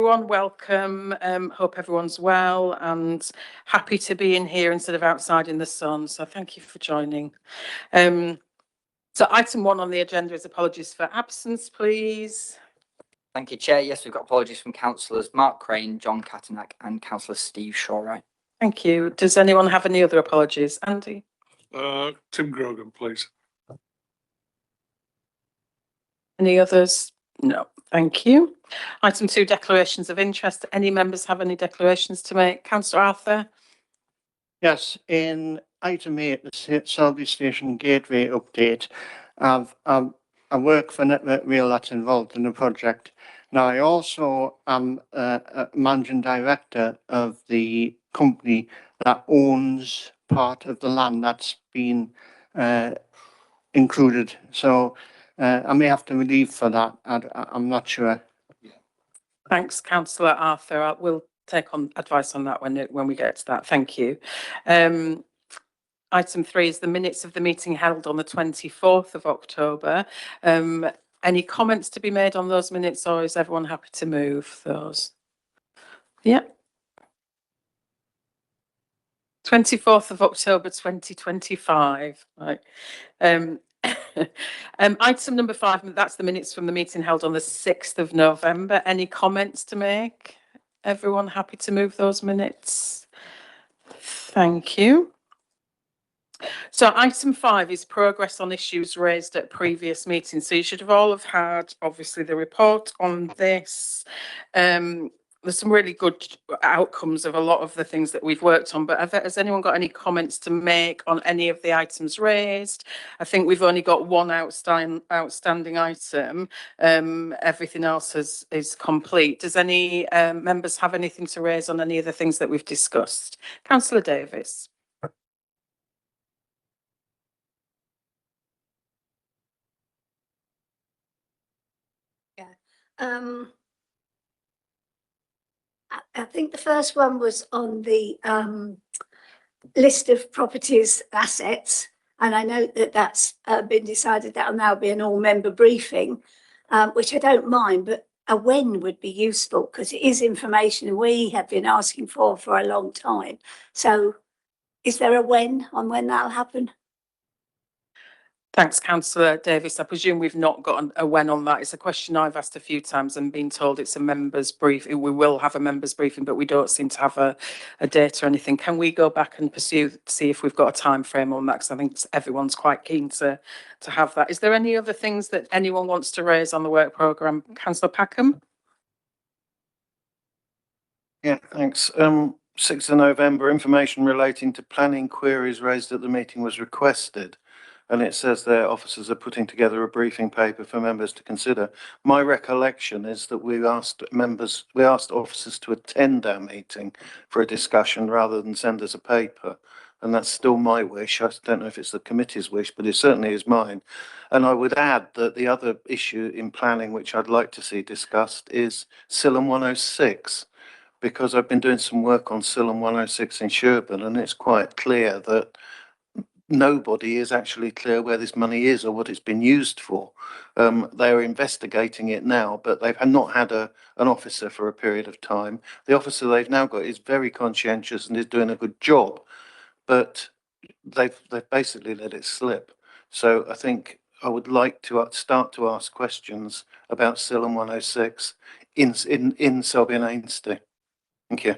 Everyone, welcome. Hope everyone's well and happy to be in here instead of outside in the sun. So thank you for joining. So item 1 on the agenda is apologies for absence, please. Thank you, Chair. Yes, we've got apologies from councillors Mark Crane, John Catanack and councillor Steve Shawright. Thank you. Does anyone have any other apologies? Andy? Tim Grogan, please. Any others? No, thank you. Item 2, declarations of interest. Any members have any declarations to make? Councillor Arthur? Yes, in item 8, the Selby Station Gateway update, I work for Network Rail that's involved in the project. Now, I also am a managing director of the company that owns part of the land that's been included. So I may have to relieve for that. I'm not sure. Thanks, Councillor Arthur. We'll take on advice on that when we get to that. Thank you. Item 3 is the minutes of the meeting held on the 24th of October. Any comments to be made on those minutes, or is everyone happy to move those? Yeah. 24th of October 2025. Right. Item number 5, that's the minutes from the meeting held on the 6th of November. Any comments to make? Everyone happy to move those minutes? Thank you. So item 5 is progress on issues raised at previous meetings. So you should have all had, obviously, the report on this. There's some really good outcomes of a lot of the things that we've worked on, but has anyone got any comments to make on any of the items raised? I think we've only got one outstanding item. Everything else is complete. Does any members have anything to raise on any of the things that we've discussed? Councillor Davis. Yeah. I think the first one was on the list of properties assets, and I know that that's been decided that will now be an all-member briefing, which I don't mind, but a when would be useful because it is information we have been asking for a long time. So is there a when on when that'll happen? Thanks, Councillor Davis. I presume we've not got a when on that. It's a question I've asked a few times and been told it's a members briefing. We will have a members briefing, but we don't seem to have a date or anything. Can we go back and see if we've got a time frame on that? Because I think everyone's quite keen to have that. Is there any other things that anyone wants to raise on the work programme? Councillor Packham? Yeah, thanks. 6th of November, information relating to planning queries raised at the meeting was requested. And it says their officers are putting together a briefing paper for members to consider. My recollection is that we asked officers to attend our meeting for a discussion rather than send us a paper. And that's still my wish. I don't know if it's the committee's wish, but it certainly is mine. And I would add that the other issue in planning, which I'd like to see discussed, is Silham 106, because I've been doing some work on Silham 106 in Sherburn, and it's quite clear that nobody is actually clear where this money is or what it's been used for. They're investigating it now, but they've not had an officer for a period of time. The officer they've now got is very conscientious and is doing a good job, but they've basically let it slip. So I think I would like to start to ask questions about Silham 106 in Selby and Ainsty. Thank you.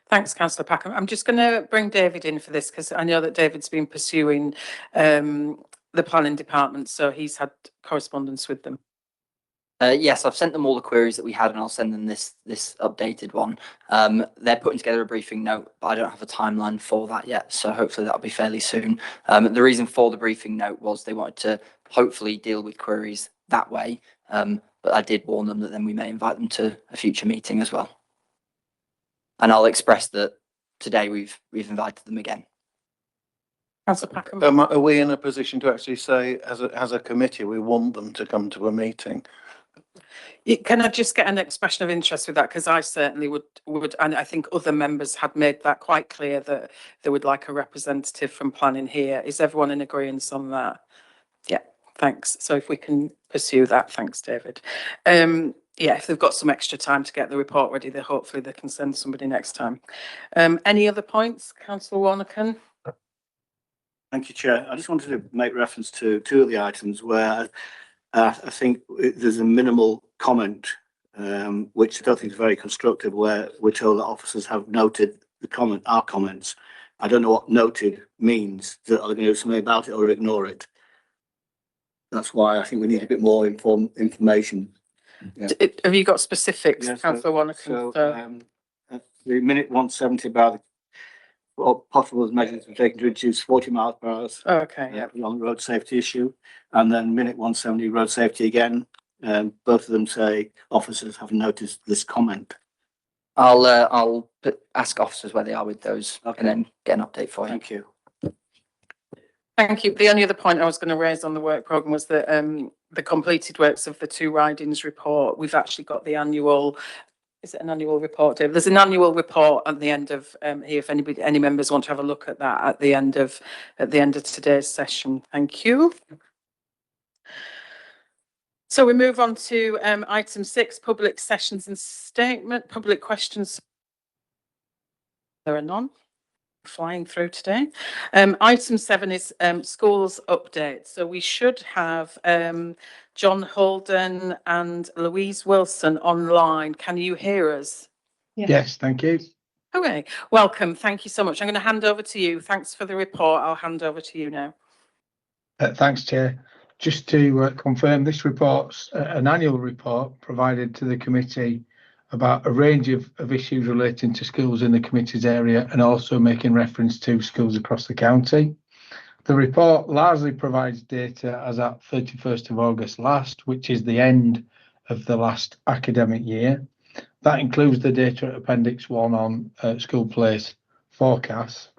Thanks, Councillor Packham. I'm just going to bring David in for this because I know that David's been pursuing the planning department, so he's had correspondence with them. Yes, I've sent them all the queries that we had, and I'll send them this updated one. They're putting together a briefing note, but I don't have a timeline for that yet, so hopefully that'll be fairly soon. The reason for the briefing note was they wanted to hopefully deal with queries that way, but I did warn them that then we may invite them to a future meeting as well. And I'll express that today we've invited them again. Councillor Packham. Are we in a position to actually say, as a committee, we want them to come to a meeting? Can I just get an expression of interest with that? Because I certainly would, and I think other members had made that quite clear that they would like a representative from planning here. Is everyone in agreement on that? Yeah, thanks. So if we can pursue that, thanks, David. yeah, if they've got some extra time to get the report ready, then hopefully they can send somebody next time. Any other points, Councillor Warnocken? Thank you, Chair. I just wanted to make reference to two of the items where I think there's a minimal comment, which I don't think is very constructive, where we're told that officers have noted our comments. I don't know what noted means. That are they going to do something about it or ignore it? That's why I think we need a bit more information. Yeah. Have you got specifics, Yes, Councillor Warnocken? The minute 170 about what possible measures are taken to reduce 40 miles per hour. Okay, yeah. On the road safety issue, and then minute 170 road safety again. Both of them say officers have noticed this comment. I'll ask officers where they are with those and then get an update for you. Thank you. Thank you. The only other point I was going to raise on the work programme was that the completed works of the 2 ridings report, we've actually got the annual, is it an annual report, Dave? There's an annual report at the end of here, if any members want to have a look at that at the end of today's session. Thank you. So we move on to item 6, public sessions and statement, public questions. There are none. Flying through today. Item 7 is schools update. So we should have John Holden and Louise Wilson online. Can you hear us? Yes, thank you. Okay, welcome. Thank you so much. I'm going to hand over to you. Thanks for the report. I'll hand over to you now. Thanks, Chair. Just to confirm, this report's an annual report provided to the committee about a range of issues relating to schools in the committee's area and also making reference to schools across the county. The report largely provides data as at 31st of August last, which is the end of the last academic year. That includes the data at Appendix 1 on school place forecasts.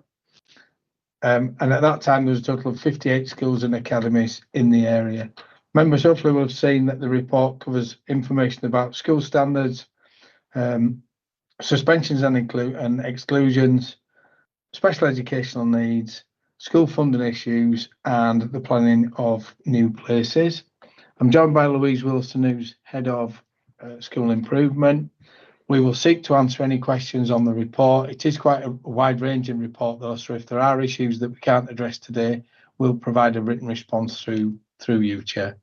And at that time, there was a total of 58 schools and academies in the area. Members hopefully will have seen that the report covers information about school standards, suspensions and exclusions, special educational needs, school funding issues, and the planning of new places. I'm joined by Louise Wilson, who's Head of School Improvement. We will seek to answer any questions on the report. It is quite a wide-ranging report, though, so if there are issues that we can't address today, we'll provide a written response through you, Chair.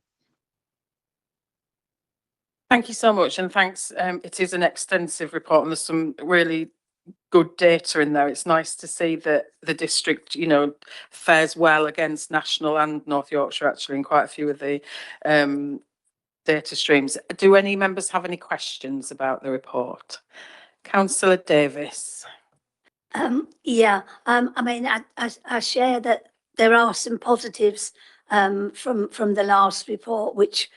Thank you so much, and thanks. It is an extensive report, and there's some really good data in there. It's nice to see that the district, fares well against National and North Yorkshire, actually, in quite a few of the data streams. Do any members have any questions about the report? Councillor Davis. I mean, I share that there are some positives from the last report, which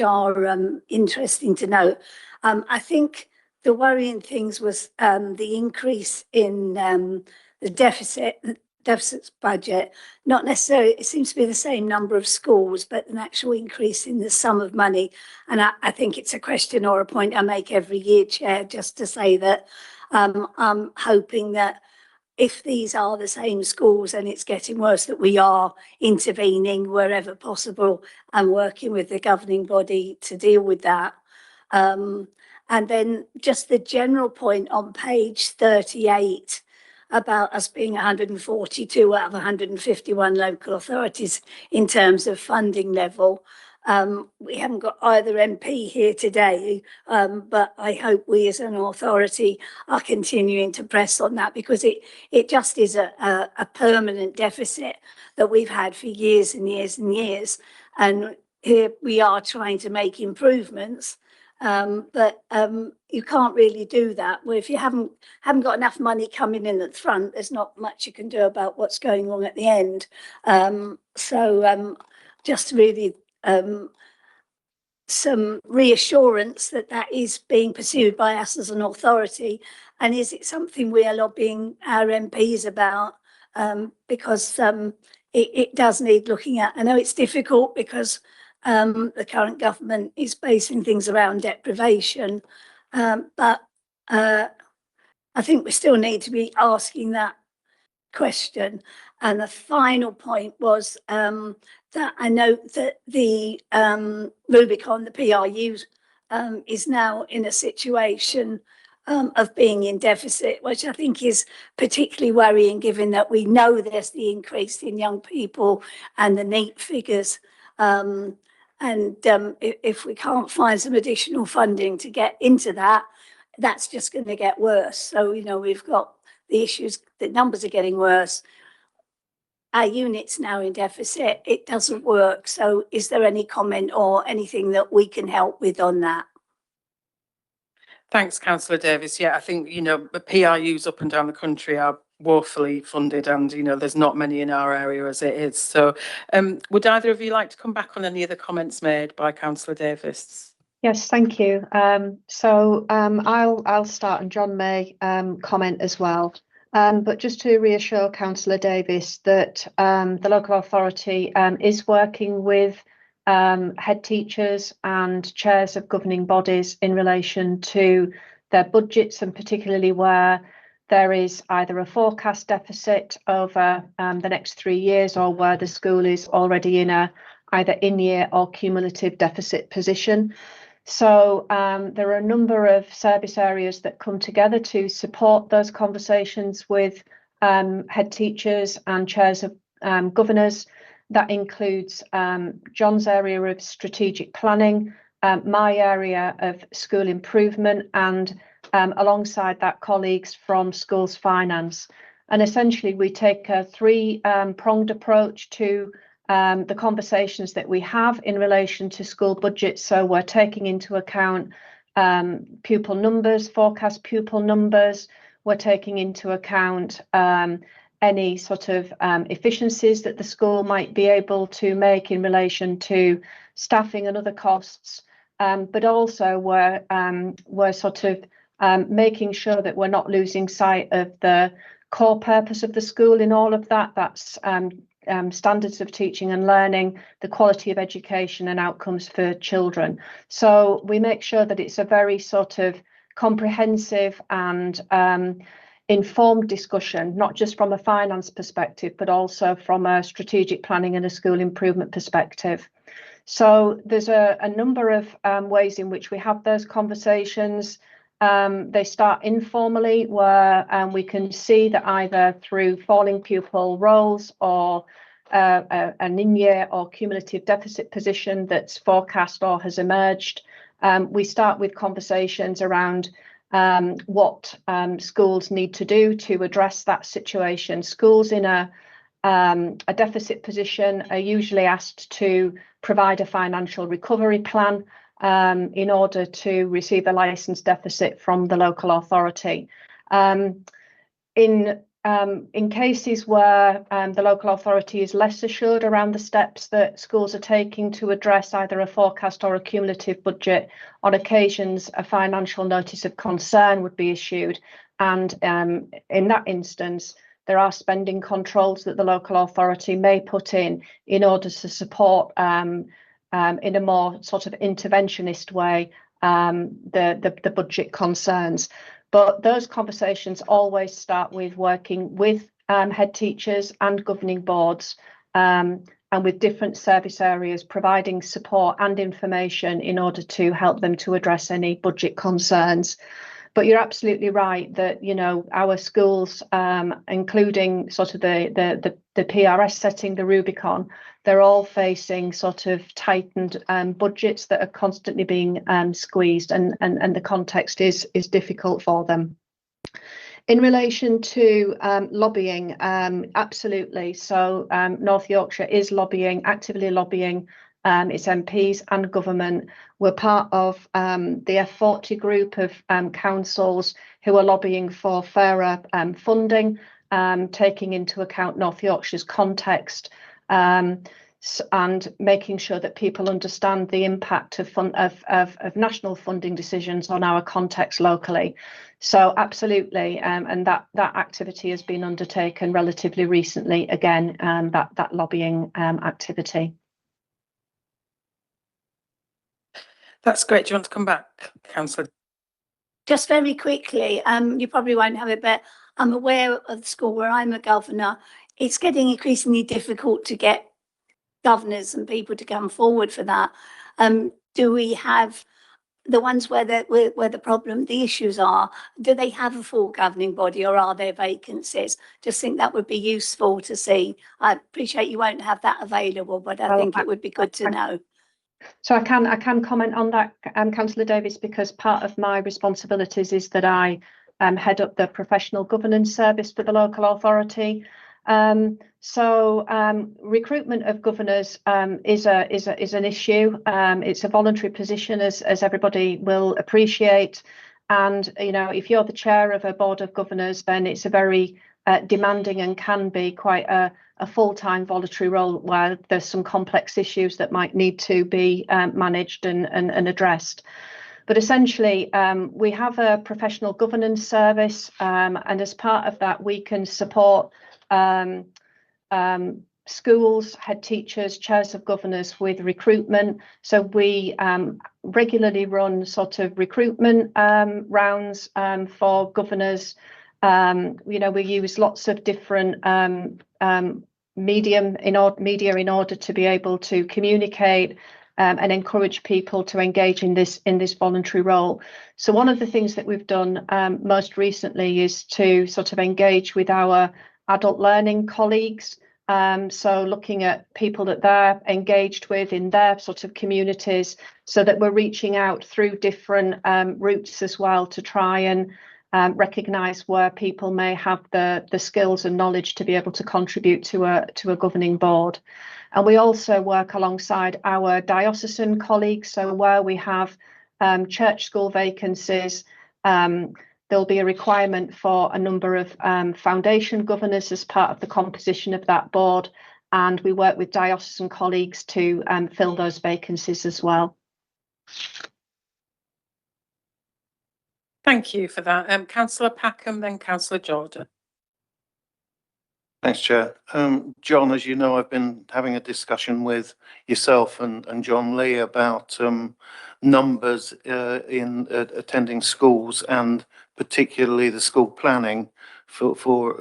are interesting to note. I think the worrying things was the increase in the deficits budget. Not necessarily, it seems to be the same number of schools, but an actual increase in the sum of money. And I think it's a question or a point I make every year, Chair, just to say that I'm hoping that if these are the same schools and it's getting worse, that we are intervening wherever possible and working with the governing body to deal with that. And then just the general point on page 38 about us being 142 out of 151 local authorities in terms of funding level. We haven't got either MP here today, but I hope we as an authority are continuing to press on that, because it just is a permanent deficit that we've had for years and years and years. And here we are trying to make improvements, but you can't really do that. Well, if you haven't got enough money coming in at the front, there's not much you can do about what's going on at the end. Just really some reassurance that is being pursued by us as an authority, and is it something we are lobbying our MPs about, because it does need looking at. I know it's difficult because the current government is basing things around deprivation, but I think we still need to be asking that question. And the final point was that I note that the Rubicon, the PRU is now in a situation of being in deficit, which I think is particularly worrying, given that we know there's the increase in young people and the NEET figures. If we can't find some additional funding to get into that, that's just going to get worse. So, you know, we've got the issues, the numbers are getting worse. Our unit's now in deficit, it doesn't work. So is there any comment or anything that we can help with on that? Thanks, Councillor Davis. Yeah, I think, you know, the PRUs up and down the country are woefully funded, and, you know, there's not many in our area as it is. So would either of you like to come back on any of the comments made by Councillor Davis? Yes, thank you. I'll start, and John may comment as well. But just to reassure Councillor Davis that the local authority is working with head teachers and chairs of governing bodies in relation to their budgets, and particularly where there is either a forecast deficit over the next 3 years, or where the school is already in a either in-year or cumulative deficit position. So there are a number of service areas that come together to support those conversations with head teachers and chairs of governors. That includes John's area of strategic planning, my area of school improvement, and alongside that, colleagues from schools finance. And essentially, we take a three-pronged approach to the conversations that we have in relation to school budgets. So we're taking into account pupil numbers, forecast pupil numbers. We're taking into account any sort of efficiencies that the school might be able to make in relation to staffing and other costs. But also we're sort of making sure that we're not losing sight of the core purpose of the school in all of that. That's standards of teaching and learning, the quality of education and outcomes for children. So we make sure that it's a very sort of comprehensive and informed discussion, not just from a finance perspective, but also from a strategic planning and a school improvement perspective. So there's a number of ways in which we have those conversations. They start informally, where we can see that either through falling pupil rolls or an in-year or cumulative deficit position that's forecast or has emerged. We start with conversations around what schools need to do to address that situation. Schools in a deficit position are usually asked to provide a financial recovery plan in order to receive a licence deficit from the local authority. In cases where the local authority is less assured around the steps that schools are taking to address either a forecast or a cumulative budget, on occasions a financial notice of concern would be issued, and in that instance there are spending controls that the local authority may put in order to support in a more sort of interventionist way the budget concerns. But those conversations always start with working with head teachers and governing boards and with different service areas, providing support and information in order to help them to address any budget concerns. But you're absolutely right that, you know, our schools, including sort of the PRS setting, the Rubicon, they're all facing sort of tightened budgets that are constantly being squeezed, and the context is difficult for them. In relation to lobbying, absolutely. So North Yorkshire is actively lobbying its MPs and government. We're part of the F40 group of councils who are lobbying for fairer funding, taking into account North Yorkshire's context, and making sure that people understand the impact of national funding decisions on our context locally. So absolutely, and that activity has been undertaken relatively recently, again, that lobbying activity. That's great. Do you want to come back, Councillor? Just very quickly, you probably won't have it, but I'm aware of the school where I'm a governor. It's getting increasingly difficult to get governors and people to come forward for that. Do we have the ones where the problem, the issues are, do they have a full governing body or are there vacancies? Just think that would be useful to see. I appreciate you won't have that available, but I Well, think it would be good to know. So I can comment on that, Councillor Davis, because part of my responsibilities is that I head up the professional governance service for the local authority. Recruitment of governors is an issue. It's a voluntary position, as everybody will appreciate. And you know, if you're the chair of a board of governors, then it's a very demanding and can be quite a full-time voluntary role where there's some complex issues that might need to be managed and addressed. But essentially, we have a professional governance service, and as part of that, we can support schools, head teachers, chairs of governors with recruitment. So we regularly run sort of recruitment rounds for governors. You know, we use lots of different media in order to be able to communicate and encourage people to engage in this voluntary role. So one of the things that we've done most recently is to sort of engage with our adult learning colleagues. So looking at people that they're engaged with in their sort of communities, so that we're reaching out through different routes as well to try and recognise where people may have the skills and knowledge to be able to contribute to a governing board. And we also work alongside our diocesan colleagues. So where we have church school vacancies, there'll be a requirement for a number of foundation governors as part of the composition of that board. And we work with diocesan colleagues to fill those vacancies as well. Thank you for that. Councillor Packham, then Councillor Jordan. Thanks, Chair. John, as you know, I've been having a discussion with yourself and John Lee about numbers in attending schools, and particularly the school planning for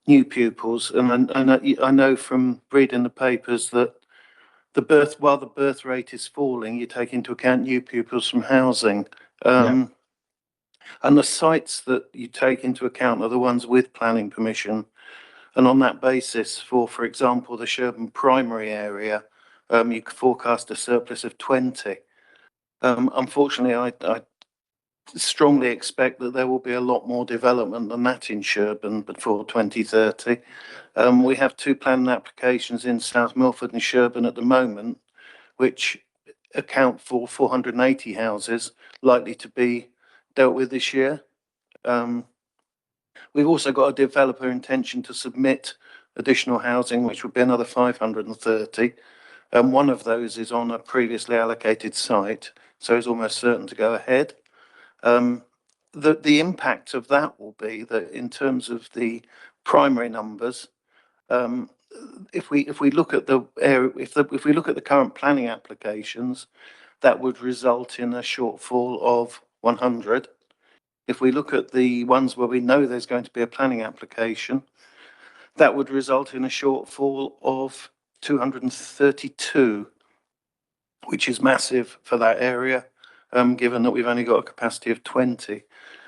new pupils. And I know from reading the papers that while the birth rate is falling, you take into account new pupils from housing. And the sites that you take into account are the ones with planning permission. And on that basis, for example, the Sherburn primary area, you could forecast a surplus of 20. Unfortunately, I strongly expect that there will be a lot more development than that in Sherburn before 2030. We have 2 planning applications in South Milford and Sherburn at the moment, which account for 480 houses likely to be dealt with this year. We've also got a developer intention to submit additional housing, which would be another 530. One of those is on a previously allocated site, so it's almost certain to go ahead. The impact of that will be that in terms of the primary numbers, if we look at the area, if we look at the current planning applications, that would result in a shortfall of 100. If we look at the ones where we know there's going to be a planning application, that would result in a shortfall of 232, which is massive for that area, given that we've only got a capacity of 20.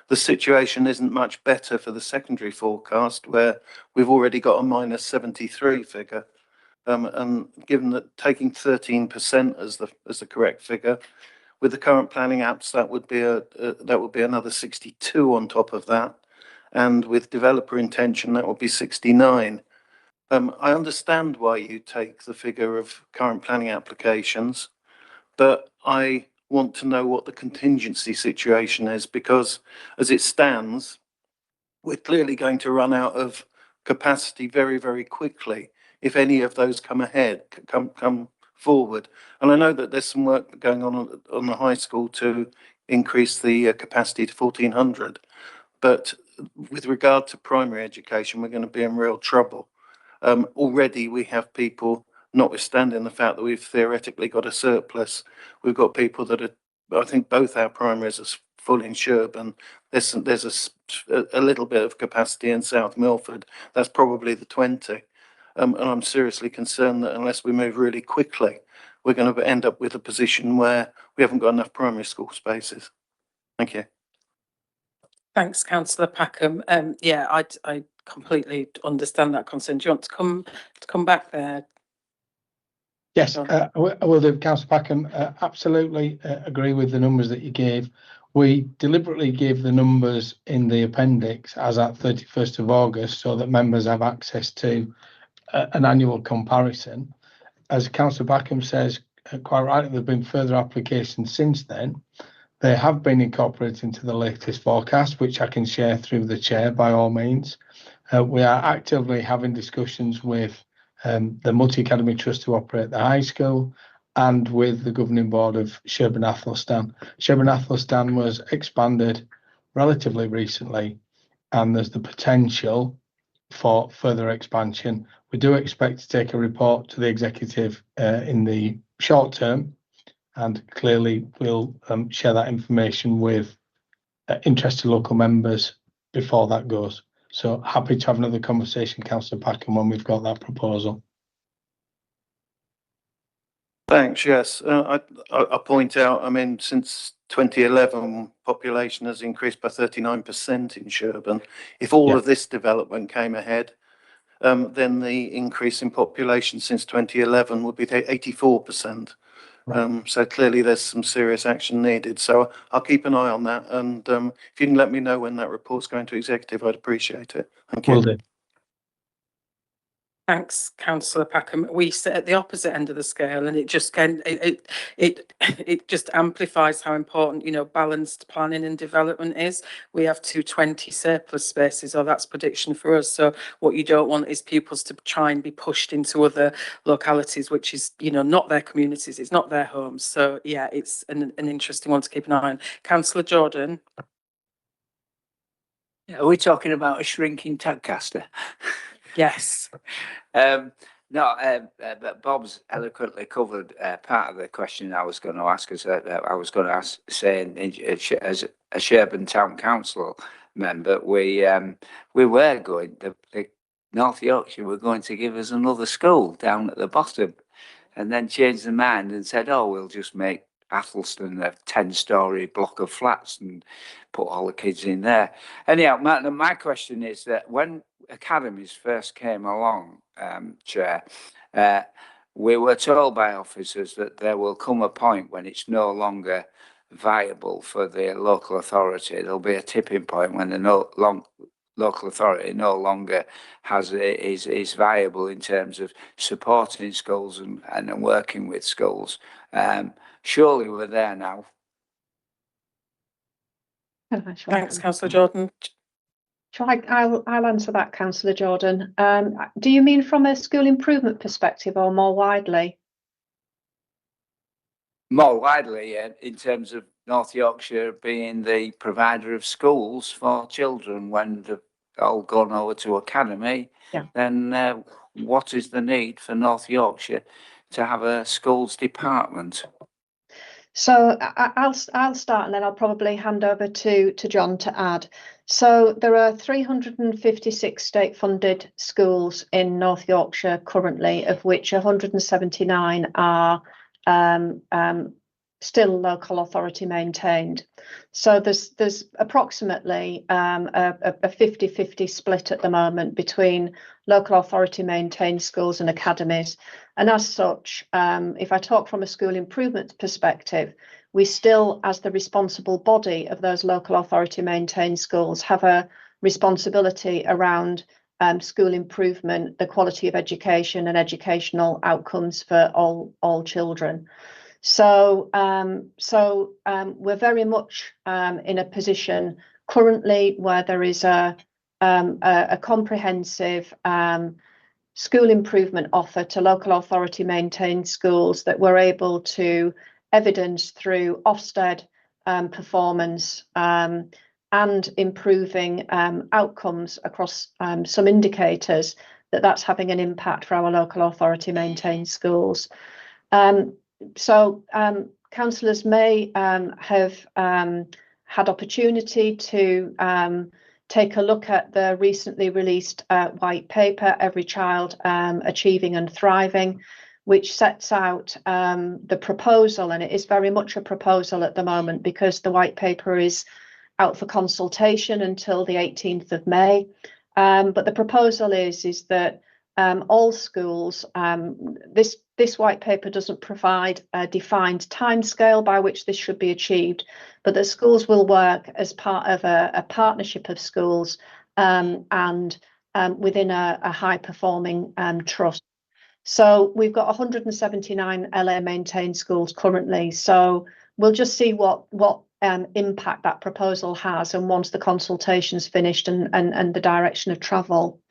The situation isn't much better for the secondary forecast, where we've already got a minus 73 figure. And given that taking 13% as the correct figure, with the current planning apps, that would be another 62 on top of that, and with developer intention, that would be 69. I understand why you take the figure of current planning applications, but I want to know what the contingency situation is, because as it stands, we're clearly going to run out of capacity very, very quickly if any of those come forward. And I know that there's some work going on the high school to increase the capacity to 1400, but with regard to primary education, we're going to be in real trouble. Already we have people, notwithstanding the fact that we've theoretically got a surplus, we've got people that are, I think both our primaries are full in Sherburn. There's a little bit of capacity in South Milford. That's probably the 20. And I'm seriously concerned that unless we move really quickly, we're going to end up with a position where we haven't got enough primary school spaces. Thank you. Thanks, Councillor Packham. Yeah, I completely understand that concern. Do you want to come back there? Yes, John? I will do. Councillor Packham, absolutely agree with the numbers that you gave. We deliberately gave the numbers in the appendix as at 31st of August so that members have access to an annual comparison. As Councillor Packham says, quite rightly, there have been further applications since then. They have been incorporated into the latest forecast, which I can share through the chair by all means. We are actively having discussions with the Multi-Academy Trust to operate the high school and with the governing board of Sherburn Athelstan. Sherburn Athelstan was expanded relatively recently, and there's the potential for further expansion. We do expect to take a report to the executive in the short term, and clearly we'll share that information with interested local members before that goes. So happy to have another conversation, Councillor Packham, when we've got that proposal. Thanks. Yes, I point out, I mean, since 2011, population has increased by 39% in Sherburn. If all of this development came ahead, then the increase in population since 2011 would be 84%. So clearly there's some serious action needed. So I'll keep an eye on that. And if you can let me know when that report's going to executive, I'd appreciate it. Thank you. Will do. Thanks, Councillor Packham. We sit at the opposite end of the scale, and it just it just amplifies how important, you know, balanced planning and development is. We have 220 surplus spaces, or that's prediction for us. So what you don't want is pupils to try and be pushed into other localities, which is, you know, not their communities, it's not their homes. So yeah, it's an interesting one to keep an eye on. Councillor Jordan. Are we talking about a shrinking Tadcaster? Yes. No, but Bob's eloquently covered part of the question I was going to ask. I was going to ask, saying as a Sherburn Town Council member, we were going, the North Yorkshire were going to give us another school down at the bottom, and then changed their mind and said, oh, we'll just make Athelstan a 10-storey block of flats and put all the kids in there. Anyhow, my question is that when academies first came along, Chair, we were told by officers that there will come a point when it's no longer viable for the local authority. There'll be a tipping point when the local authority no longer is viable in terms of supporting schools and working with schools. Surely we're there now. Thanks, Councillor Jordan. I'll answer that, Councillor Jordan. Do you mean from a school improvement perspective or more widely? More widely, in terms of North Yorkshire being the provider of schools for children when they've all gone over to academy, then what is the need for North Yorkshire to have a schools department? So I'll start, and then I'll probably hand over to John to add. So there are 356 state-funded schools in North Yorkshire currently, of which 179 are still local authority maintained. So there's approximately a 50-50 split at the moment between local authority maintained schools and academies. And as such, if I talk from a school improvement perspective, we still, as the responsible body of those local authority maintained schools, have a responsibility around school improvement, the quality of education and educational outcomes for all children. So we're very much in a position currently where there is a comprehensive school improvement offer to local authority maintained schools that we're able to evidence through Ofsted performance and improving outcomes across some indicators that's having an impact for our local authority maintained schools. So councillors may have had opportunity to take a look at the recently released white paper, Every Child Achieving and Thriving, which sets out the proposal, and it is very much a proposal at the moment because the white paper is out for consultation until the 18th of May. But the proposal is that all schools, this white paper doesn't provide a defined timescale by which this should be achieved, but the schools will work as part of a partnership of schools and within a high performing trust. So we've got 179 LA maintained schools currently. So we'll just see what impact that proposal has, and once the consultation's finished and the direction of travel.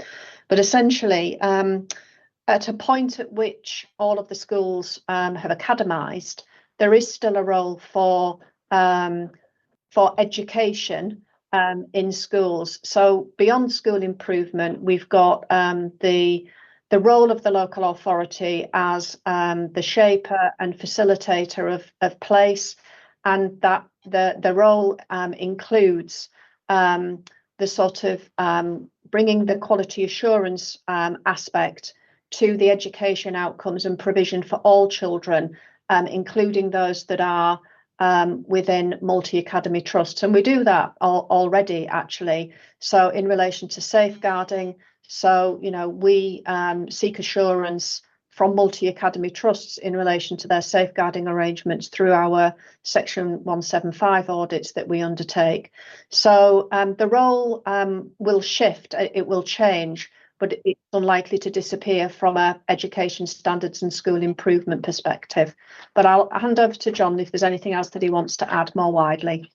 But essentially, at a point at which all of the schools have academised, there is still a role for education in schools. So beyond school improvement, we've got the role of the local authority as the shaper and facilitator of place, and that the role includes the sort of bringing the quality assurance aspect to the education outcomes and provision for all children, including those that are within multi-academy trusts. And we do that already, actually. So in relation to safeguarding, so, you know, we seek assurance from multi-academy trusts in relation to their safeguarding arrangements through our Section 175 audits that we undertake. So the role will shift, it will change, but it's unlikely to disappear from a education standards and school improvement perspective. But I'll hand over to John if there's anything else that he wants to add more widely.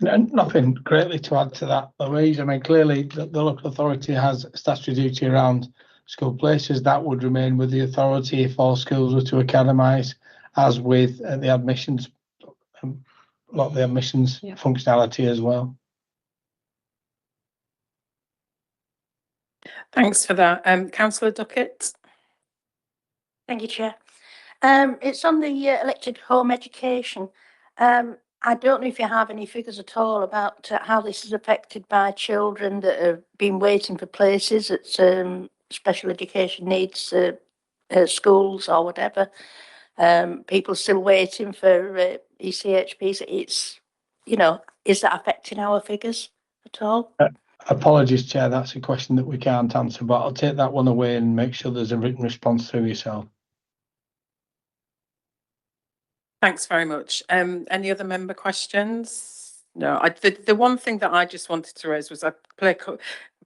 Nothing greatly to add to that, Louise. I mean, clearly the local authority has statutory duty around school places. That would remain with the authority if all schools were to academise, as with the admissions, a lot of the admissions functionality as well. Thanks for that. Councillor Duckett. Thank you, Chair. It's on the elected home education. I don't know if you have any figures at all about how this is affected by children that have been waiting for places at special education needs schools or whatever. People still waiting for ECHPs. It's, you know, is that affecting our figures at all? Apologies, Chair, that's a question that we can't answer, but I'll take that one away and make sure there's a written response through yourself. Thanks very much. Any other member questions? No, the one thing that I just wanted to raise was I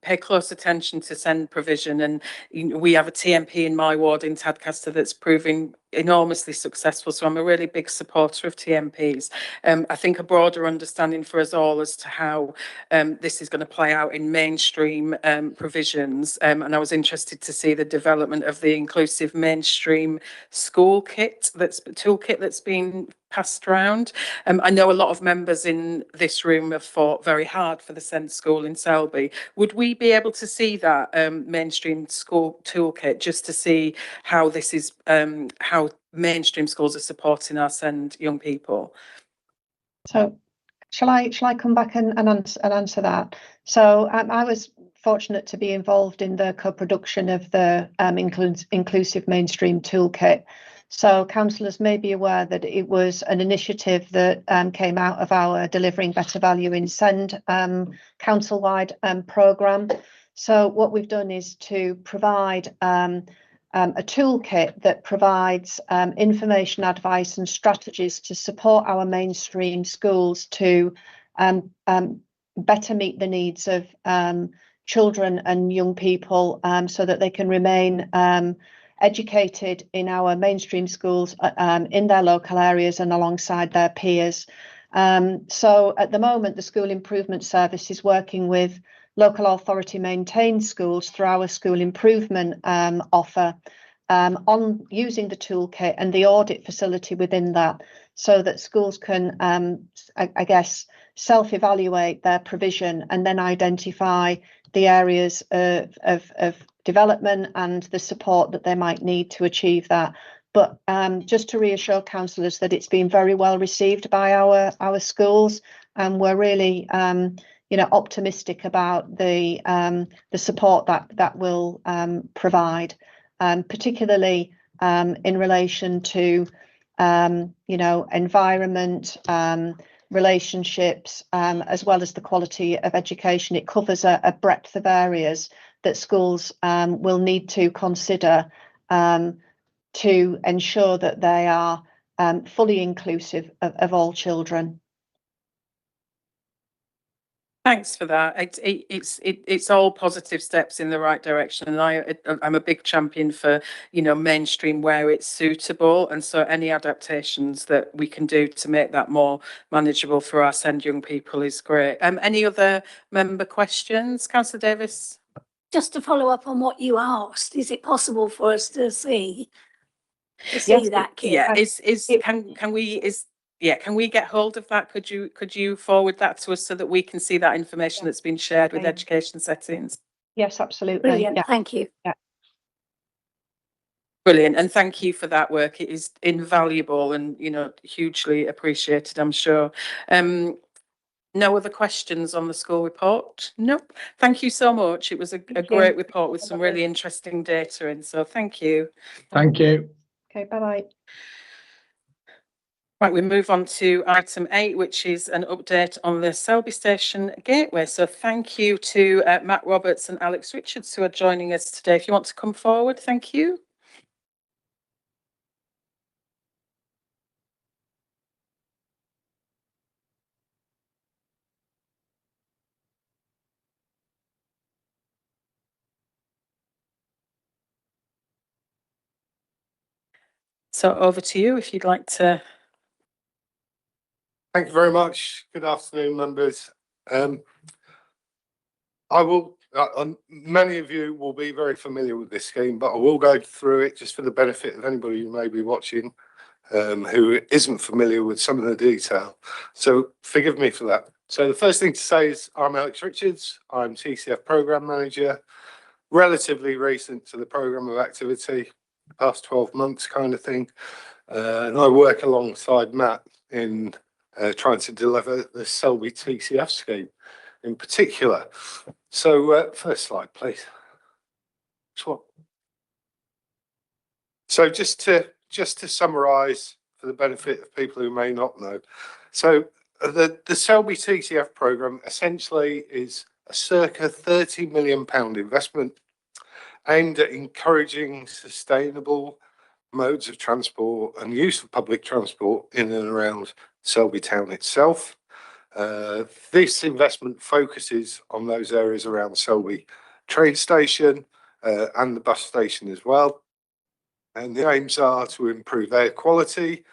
pay close attention to SEND provision, and we have a TMP in my ward in Tadcaster that's proving enormously successful. So I'm a really big supporter of TMPs. I think a broader understanding for us all as to how this is going to play out in mainstream provisions. And I was interested to see the development of the inclusive mainstream school toolkit that's been passed around. I know a lot of members in this room have fought very hard for the SEND school in Selby. Would we be able to see that mainstream school toolkit just to see how this is, how mainstream schools are supporting our SEND young people? So shall I come back and answer that? So I was fortunate to be involved in the co-production of the inclusive mainstream toolkit. So councillors may be aware that it was an initiative that came out of our Delivering Better Value in SEND council-wide programme. So what we've done is to provide a toolkit that provides information, advice and strategies to support our mainstream schools to better meet the needs of children and young people so that they can remain educated in our mainstream schools in their local areas and alongside their peers. So at the moment, the School Improvement Service is working with local authority maintained schools through our school improvement offer on using the toolkit and the audit facility within that, so that schools can, I guess, self-evaluate their provision and then identify the areas of development and the support that they might need to achieve that. But just to reassure councillors that it's been very well received by our schools, and we're really optimistic about the support that will provide, particularly in relation to, environment, relationships, as well as the quality of education. It covers a breadth of areas that schools will need to consider to ensure that they are fully inclusive of all children. Thanks for that. It's all positive steps in the right direction, and I'm a big champion for mainstream where it's suitable, and so any adaptations that we can do to make that more manageable for our SEND young people is great. Any other member questions, Councillor Davis? Just to follow up on what you asked, is it possible for us to see Yes, that kit? Yeah, can we get hold of that? Could you forward that to us so that we can see that information that's been shared with education settings? Yes, absolutely. Brilliant, Yeah. thank you. Yeah. Brilliant, and thank you for that work. It is invaluable and hugely appreciated, I'm sure. No other questions on the school report? Nope. Thank you so much. It was a great report with some really interesting data in, so thank you. Thank you. Okay, bye-bye. Right, we move on to item 8, which is an update on the Selby Station Gateway. So thank you to Matt Roberts and Alex Richards who are joining us today. If you want to come forward, thank you. So over to you if you'd like to. Thank you very much. Good afternoon, members. Many of you will be very familiar with this scheme, but I will go through it just for the benefit of anybody who may be watching who isn't familiar with some of the detail. So forgive me for that. So the first thing to say is I'm Alex Richards. I'm TCF Programme Manager, relatively recent to the programme of activity, past 12 months kind of thing. And I work alongside Matt in trying to deliver the Selby TCF scheme in particular. So first slide, please. So just to summarise for the benefit of people who may not know, so the Selby TCF programme essentially is a circa £30 million investment aimed at encouraging sustainable modes of transport and use of public transport in and around Selby town itself. This investment focuses on those areas around Selby train station and the bus station as well. And the aims are to improve air quality,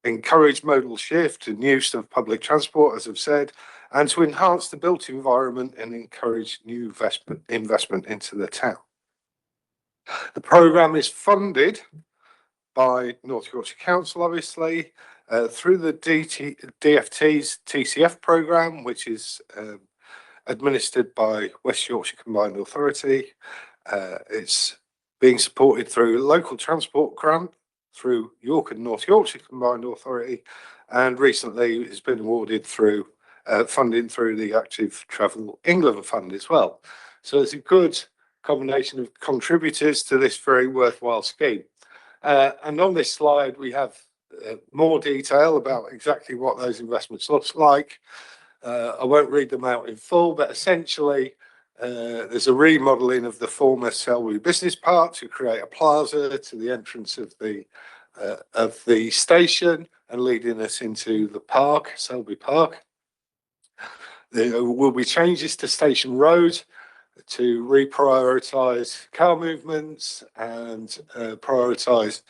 encourage modal shift and use of public transport, as I've said, and to enhance the built environment and encourage new investment into the town. The programme is funded by North Yorkshire Council, obviously, through the DFT's TCF programme, which is administered by West Yorkshire Combined Authority. It's being supported through local transport grant through York and North Yorkshire Combined Authority, and recently it's been awarded through funding through the Active Travel England Fund as well. So it's a good combination of contributors to this very worthwhile scheme. And on this slide, we have more detail about exactly what those investments look like. I won't read them out in full, but essentially there's a remodelling of the former Selby Business Park to create a plaza to the entrance of the station and leading us into the park, Selby Park. There will be changes to Station Road to reprioritise car movements and prioritise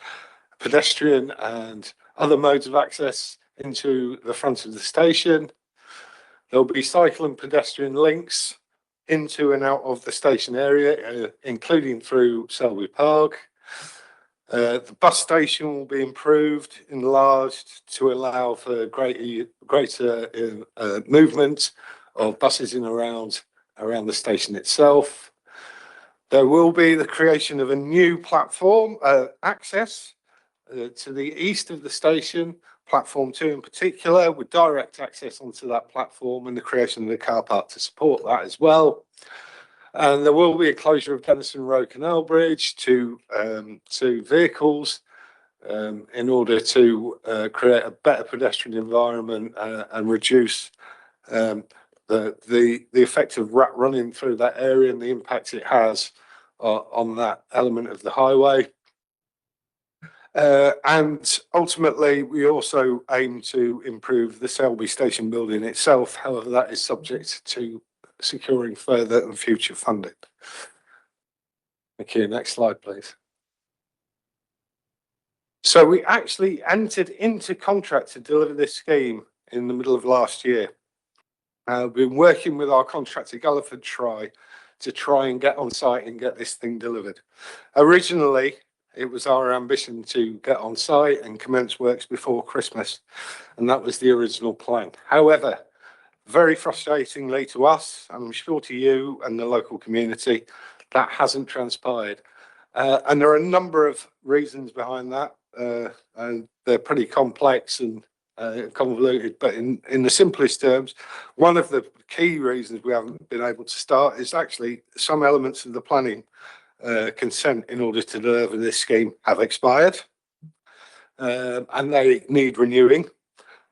pedestrian and other modes of access into the front of the station. There'll be cycle and pedestrian links into and out of the station area, including through Selby Park. The bus station will be improved, enlarged to allow for greater movement of buses in around the station itself. There will be the creation of a new platform access to the east of the station, platform 2 in particular, with direct access onto that platform and the creation of the car park to support that as well. And there will be a closure of Denison Road Canal Bridge to vehicles in order to create a better pedestrian environment and reduce the effect of rat running through that area and the impact it has on that element of the highway. And ultimately, we also aim to improve the Selby station building itself. However, that is subject to securing further and future funding. Thank you. Next slide, please. So we actually entered into contract to deliver this scheme in the middle of last year. We've been working with our contractor Galliford Try to try and get on site and get this thing delivered. Originally, it was our ambition to get on site and commence works before Christmas, and that was the original plan. However, very frustratingly to us, and I'm sure to you and the local community, that hasn't transpired. And there are a number of reasons behind that, and they're pretty complex and convoluted, but in the simplest terms, one of the key reasons we haven't been able to start is actually some elements of the planning consent in order to deliver this scheme have expired, and they need renewing.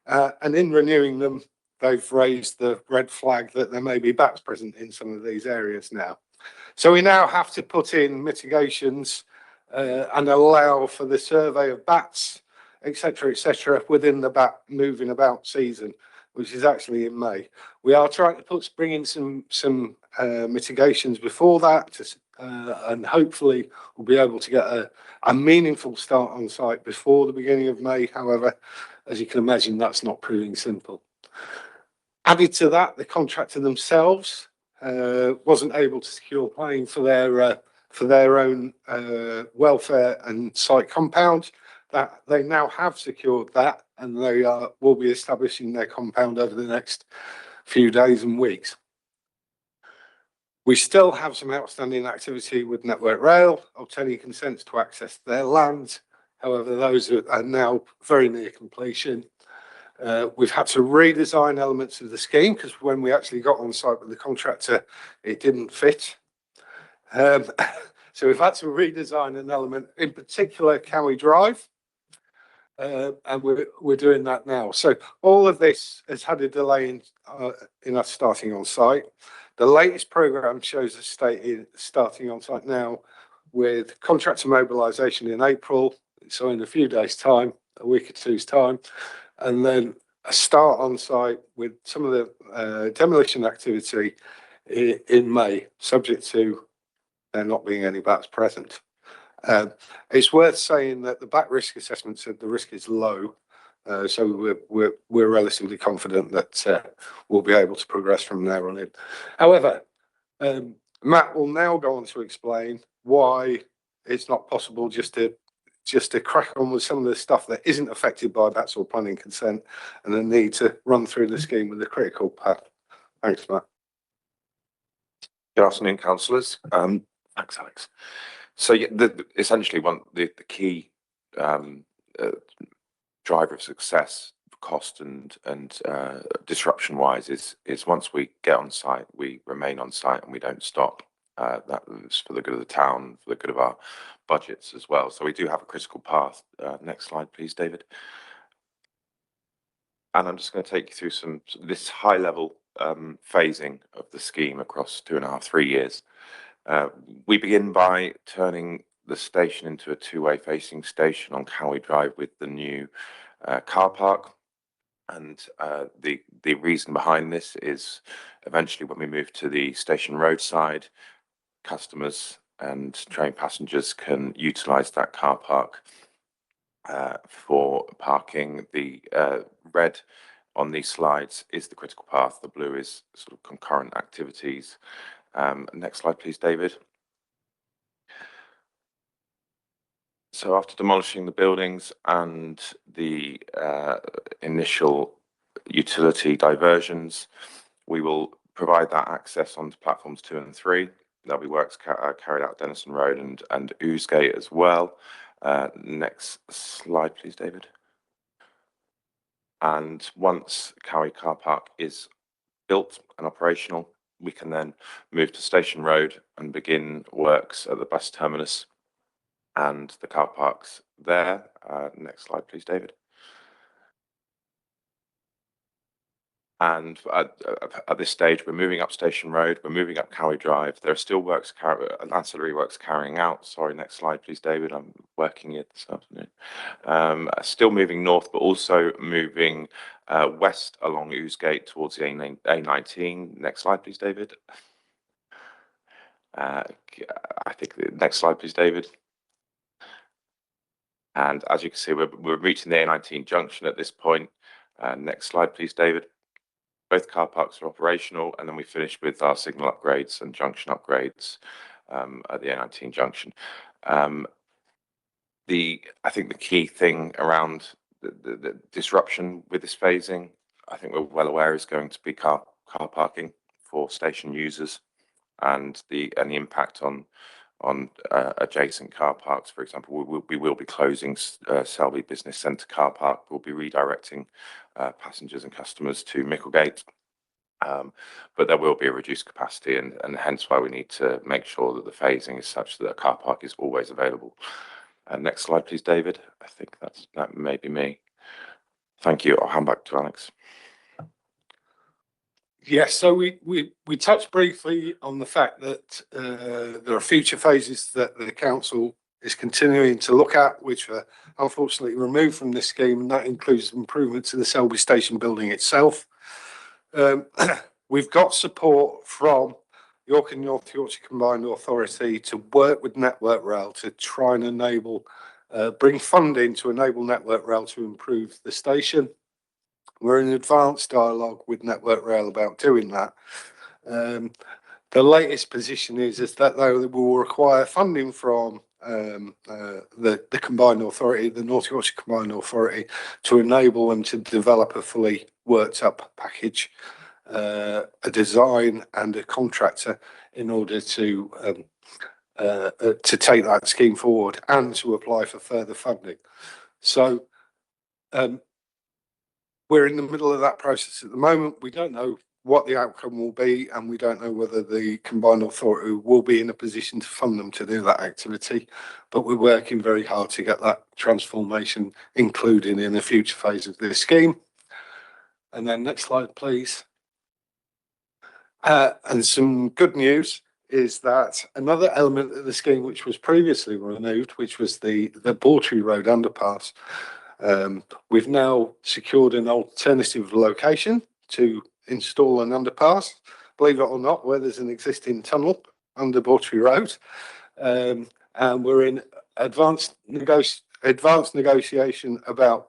And in renewing them, they've raised the red flag that there may be bats present in some of these areas now. So we now have to put in mitigations and allow for the survey of bats, etc., within the bat moving about season, which is actually in May. We are trying to bring in some mitigations before that, and hopefully we'll be able to get a meaningful start on site before the beginning of May. However, as you can imagine, that's not proving simple. Added to that, the contractor themselves wasn't able to secure planning for their own welfare and site compound. That they now have secured that, and they will be establishing their compound over the next few days and weeks. We still have some outstanding activity with Network Rail, obtaining consents to access their land. However, those are now very near completion. We've had to redesign elements of the scheme because when we actually got on site with the contractor, it didn't fit. So we've had to redesign an element, in particular Cowie Drive, and we're doing that now. So all of this has had a delay in us starting on site. The latest programme shows us starting on site now with contractor mobilisation in April, so in a few days' time, a week or two's time, and then a start on site with some of the demolition activity in May, subject to there not being any bats present. It's worth saying that the bat risk assessment said the risk is low, so we're relatively confident that we'll be able to progress from there on in. However, Matt will now go on to explain why it's not possible just to crack on with some of the stuff that isn't affected by bats or planning consent, and the need to run through the scheme with a critical path. Thanks, Matt. Good afternoon, councillors. Thanks, Alex. So yeah, essentially the key driver of success, cost and disruption wise, is once we get on site, we remain on site and we don't stop. That is for the good of the town, for the good of our budgets as well. So we do have a critical path. Next slide, please, David. And I'm just going to take you through this high level phasing of the scheme across 2.5, 3 years. We begin by turning the station into a two-way facing station on Cowie Drive with the new car park. And the reason behind this is eventually when we move to the station roadside, customers and train passengers can utilise that car park for parking. The red on these slides is the critical path. The blue is sort of concurrent activities. Next slide, please, David. So after demolishing the buildings and the initial utility diversions, we will provide that access onto platforms 2 and 3. There'll be works carried out Denison Road and Ousegate as well. Next slide, please, David. And once Cowie Car Park is built and operational, we can then move to Station Road and begin works at the bus terminus and the car parks there. Next slide, please, David. And at this stage, we're moving up Station Road, we're moving up Cowie Drive. There are still works, ancillary works carrying out. Sorry, next slide, please, David. I'm working it this afternoon. Still moving north, but also moving west along Ousegate towards the A19. Next slide, please, David. I think the next slide, please, David. And as you can see, we're reaching the A19 junction at this point. Next slide, please, David. Both car parks are operational, and then we finish with our signal upgrades and junction upgrades at the A19 junction. I think the key thing around the disruption with this phasing, I think we're well aware, is going to be car parking for station users, and the impact on adjacent car parks. For example, we will be closing Selby Business Centre car park. We'll be redirecting passengers and customers to Micklegate, but there will be a reduced capacity, and hence why we need to make sure that the phasing is such that a car park is always available. Next slide, please, David. I think that may be me. Thank you. I'll hand back to Alex. Yes, so we touched briefly on the fact that there are future phases that the council is continuing to look at, which are unfortunately removed from this scheme, and that includes improvements to the Selby Station building itself. We've got support from York and North Yorkshire Combined Authority to work with Network Rail to try and enable, bring funding to enable Network Rail to improve the station. We're in advanced dialogue with Network Rail about doing that. The latest position is that they will require funding from the Combined Authority, the North Yorkshire Combined Authority, to enable them to develop a fully worked up package, a design and a contractor in order to take that scheme forward and to apply for further funding. So we're in the middle of that process at the moment. We don't know what the outcome will be, and we don't know whether the Combined Authority will be in a position to fund them to do that activity, but we're working very hard to get that transformation included in a future phase of this scheme. And then next slide, please. And some good news is that another element of the scheme which was previously removed, which was the Bawtry Road underpass, we've now secured an alternative location to install an underpass, believe it or not, where there's an existing tunnel under Bawtry Road, and we're in advanced negotiation about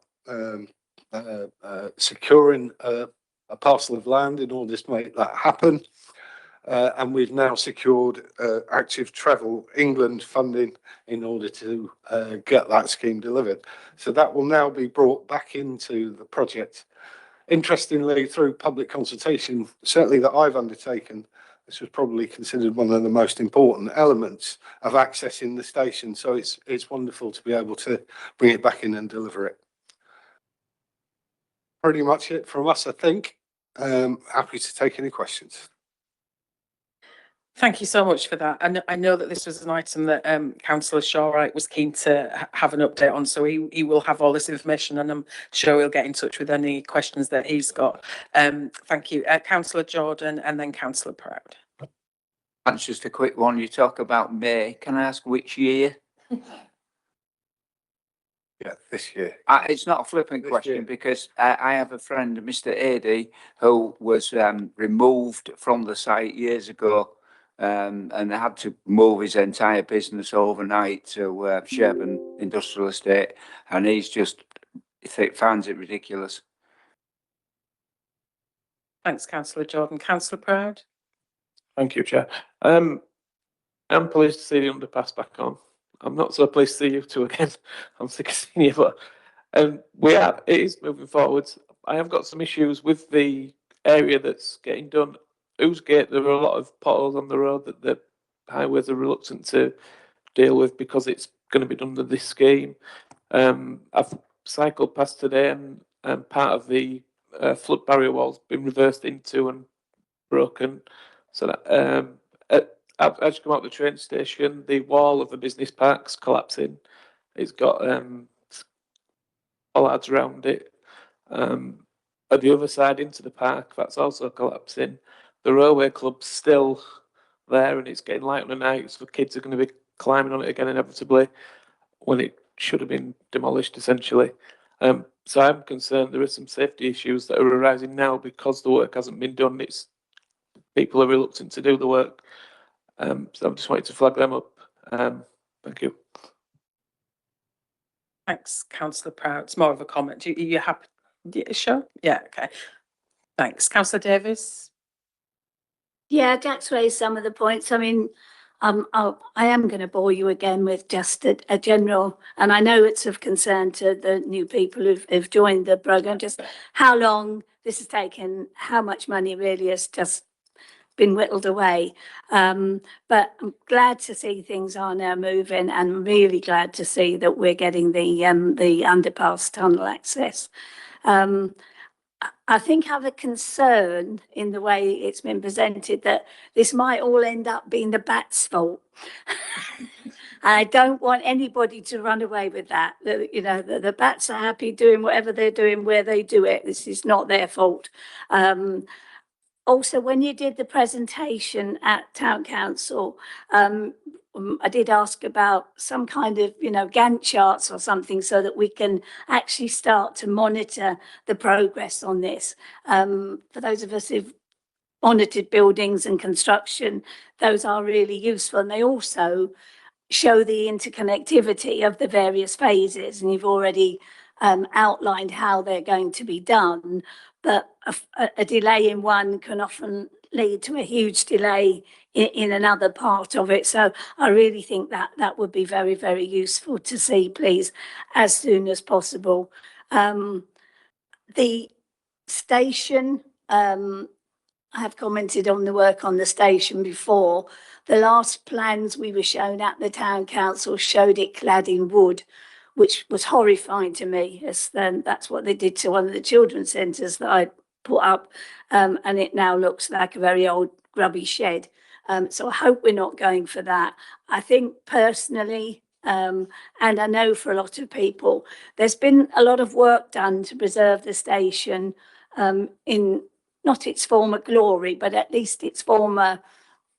securing a parcel of land in order to make that happen. And we've now secured Active Travel England funding in order to get that scheme delivered. So that will now be brought back into the project. Interestingly, through public consultation, certainly that I've undertaken, this was probably considered one of the most important elements of accessing the station. So it's wonderful to be able to bring it back in and deliver it. Pretty much it from us, I think. Happy to take any questions. Thank you so much for that. And I know that this was an item that Councillor Shawright was keen to have an update on, so he will have all this information, and I'm sure he'll get in touch with any questions that he's got. Thank you. Councillor Jordan and then Councillor Proud. That's just a quick one. You talk about May. Can I ask which year? Yeah, this year. It's not a flippant question year. because I have a friend, Mr. Ady, who was removed from the site years ago, and they had to move his entire business overnight to Sherburn Industrial Estate, and he's just finds it ridiculous. Thanks, Councillor Jordan. Councillor Proud. Thank you, Chair. I'm pleased to see the underpass back on. I'm not so pleased to see you two again. I'm sick of seeing you, but it is moving forwards. I have got some issues with the area that's getting done. Ousegate, there are a lot of potholes on the road that the highways are reluctant to deal with because it's going to be done under this scheme. I've cycled past today, and part of the flood barrier wall's been reversed into and broken. So that, as you come out the train station, the wall of the business park's collapsing. It's got bollards around it. At the other side into the park, that's also collapsing. The railway club's still there, and it's getting light on the night, so kids are going to be climbing on it again inevitably when it should have been demolished essentially. So I'm concerned there are some safety issues that are arising now because the work hasn't been done. It's people are reluctant to do the work. So I just wanted to flag them up. Thank you. Thanks, councillor Prout. It's more of a comment. You happy? Yeah, sure. Yeah, okay. Thanks. Councillor Davis? Yeah, Jack's raised some of the points. I mean, I am going to bore you again with just a general, and I know it's of concern to the new people who've joined the programme, just how long this has taken, how much money really has just been whittled away. But I'm glad to see things are now moving, and really glad to see that we're getting the underpass tunnel access. I think I have a concern in the way it's been presented that this might all end up being the bats' fault. I don't want anybody to run away with that. You know, the bats are happy doing whatever they're doing where they do it. This is not their fault. Also, when you did the presentation at Town Council, I did ask about some kind of, Gantt charts or something so that we can actually start to monitor the progress on this. For those of us who've monitored buildings and construction, those are really useful. And they also show the interconnectivity of the various phases. And you've already outlined how they're going to be done. But a delay in one can often lead to a huge delay in another part of it. So I really think that would be very, very useful to see, please, as soon as possible. The station, I have commented on the work on the station before. The last plans we were shown at the Town Council showed it clad in wood, which was horrifying to me, as then that's what they did to one of the children's centres that I put up, and it now looks like a very old grubby shed. So I hope we're not going for that. I think personally, and I know for a lot of people, there's been a lot of work done to preserve the station in not its former glory, but at least its former,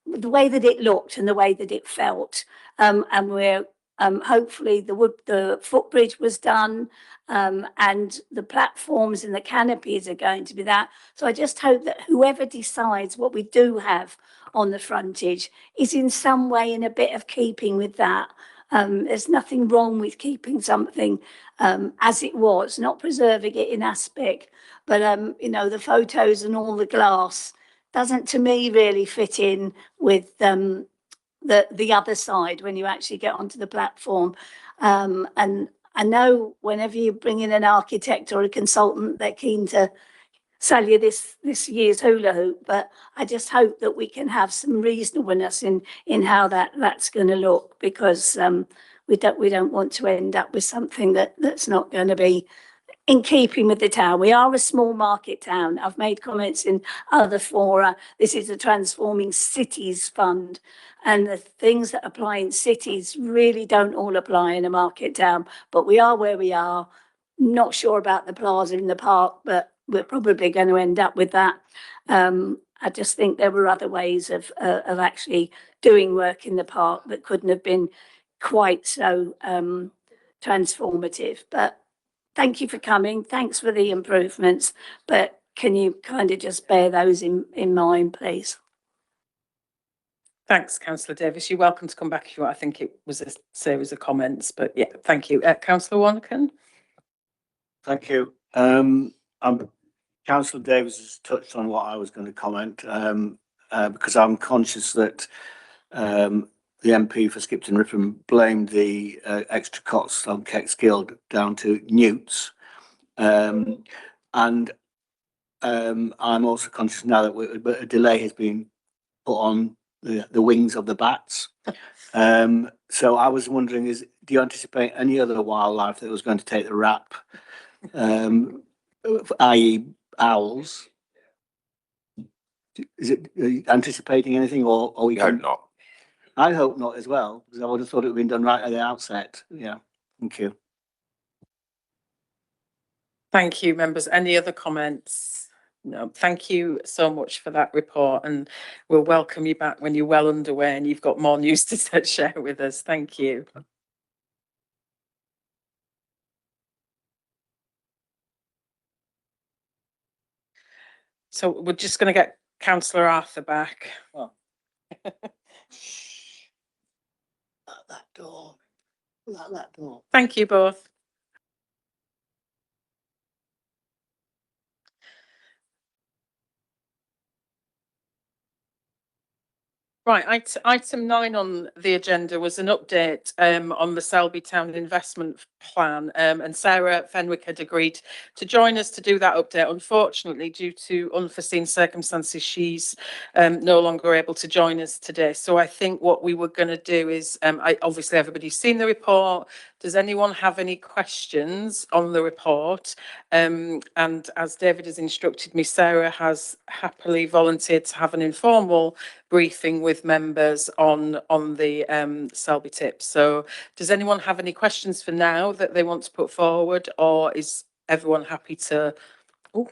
the way that it looked and the way that it felt. And we're hopefully the footbridge was done, and the platforms and the canopies are going to be that. So I just hope that whoever decides what we do have on the frontage is in some way in a bit of keeping with that. There's nothing wrong with keeping something as it was, not preserving it in aspect, but the photos and all the glass doesn't, to me, really fit in with the other side when you actually get onto the platform. And I know whenever you bring in an architect or a consultant, they're keen to sell you this year's hula hoop, but I just hope that we can have some reasonableness in how that's going to look, because we don't want to end up with something that's not going to be in keeping with the town. We are a small market town. I've made comments in other fora. This is a Transforming Cities Fund, and the things that apply in cities really don't all apply in a market town, but we are where we are. Not sure about the plaza in the park, but we're probably going to end up with that. I just think there were other ways of actually doing work in the park that couldn't have been quite so transformative. But thank you for coming. Thanks for the improvements. But can you kind of just bear those in mind, please? Thanks, Councillor Davis. You're welcome to come back if you want. I think it was a series of comments, but yeah, thank you. Councillor Warnecan? Thank you. Councillor Davis has touched on what I was going to comment, because I'm conscious that the MP for Skipton Ripon blamed the extra costs on Kexguild down to newts. And I'm also conscious now that a delay has been put on the wings of the bats. So I was wondering, do you anticipate any other wildlife that was going to take the rap, i.e. owls? Is it, are you anticipating anything or we We hope can? not. I hope not as well, because I would have thought it would have been done right at the outset. Yeah, thank you. Thank you, members. Any other comments? No, thank you so much for that report, and we'll welcome you back when you're well underway and you've got more news to share with us. Thank you. So we're just going to get Councillor Arthur back. Oh. Shh. That door. That door. Thank you both. Right, item 9 on the agenda was an update on the Selby Town Investment Plan, and Sarah Fenwick had agreed to join us to do that update. Unfortunately, due to unforeseen circumstances, she's no longer able to join us today. So I think what we were going to do is, obviously everybody's seen the report. Does anyone have any questions on the report? And as David has instructed me, Sarah has happily volunteered to have an informal briefing with members on the Selby tips. So does anyone have any questions for now that they want to put forward, or is everyone happy to? Oh,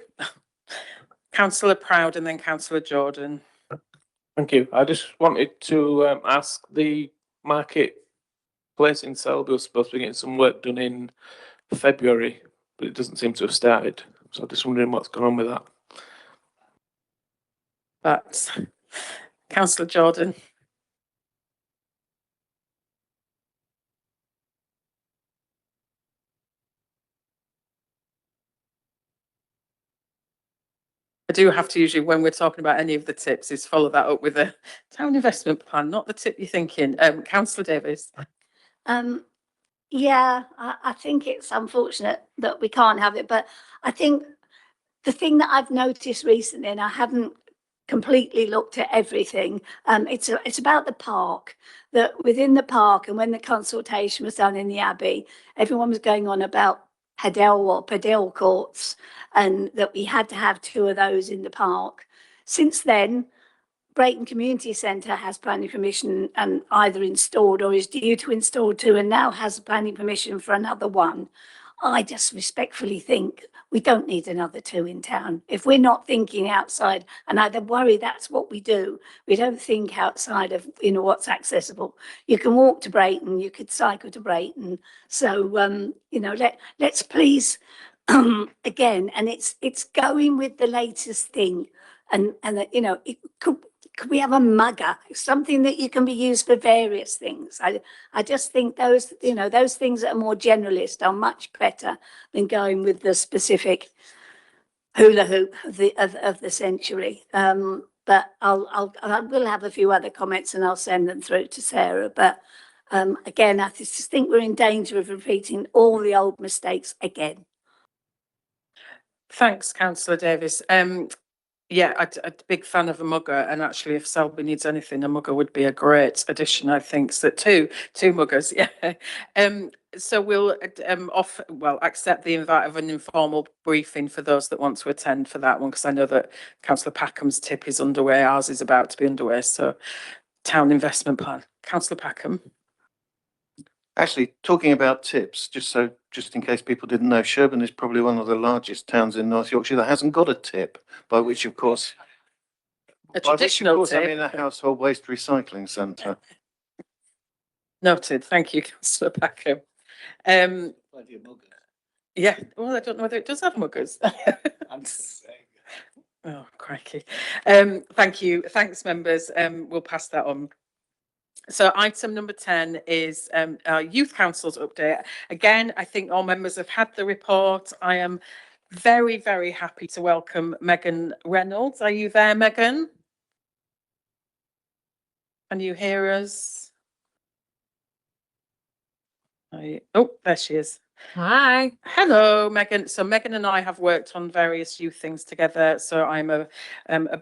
Councillor Proud and then Councillor Jordan. Thank you. I just wanted to ask, the marketplace in Selby was supposed to be getting some work done in February, but it doesn't seem to have started. So I'm just wondering what's going on with that. But Councillor Jordan. I do have to usually, when we're talking about any of the tips, is follow that up with a town investment plan, not the tip you're thinking. Councillor Davies. Yeah, I think it's unfortunate that we can't have it, but I think the thing that I've noticed recently, and I haven't completely looked at everything, it's about the park, that within the park, and when the consultation was done in the Abbey, everyone was going on about padel courts, and that we had to have 2 of those in the park. Since then, Brayton Community Centre has planning permission and either installed or is due to install 2, and now has planning permission for another 1. I just respectfully think we don't need another 2 in town. If we're not thinking outside, and I worry that's what we do, we don't think outside of, you know, what's accessible. You can walk to Brayton, you could cycle to Brayton. So, you know, let's please, again, and it's going with the latest thing. And you know, it could we have a mugger, something that you can be used for various things? I just think those, you know, those things that are more generalist are much better than going with the specific hula hoop of the century. But I will have a few other comments and I'll send them through to Sarah. But again, I just think we're in danger of repeating all the old mistakes again. Thanks, Councillor Davies. Yeah, I'm a big fan of a mugger, and actually, if Selby needs anything, a mugger would be a great addition. I think so. Two muggers, yeah. So we'll accept the invite of an informal briefing for those that want to attend for that one, because I know that Councillor Packham's tip is underway. Ours is about to be underway. So, town investment plan, Councillor Packham. Actually, talking about tips, just in case people didn't know, Sherburn is probably one of the largest towns in North Yorkshire that hasn't got a tip, by which, of course, A traditional tip. I mean a household waste recycling centre. Noted. Thank you, Councillor Packham. Plenty of muggers. Yeah, well, I don't know whether it does have muggers. Oh, crikey. Thank you. Thanks, members. We'll pass that on. So item number 10 is our Youth Council's update. Again, I think all members have had the report. I am very, very happy to welcome Megan Reynolds. Are you there, Megan? Can you hear us? Oh, there she is. Hi. Hello, Megan. So Megan and I have worked on various youth things together. So I'm a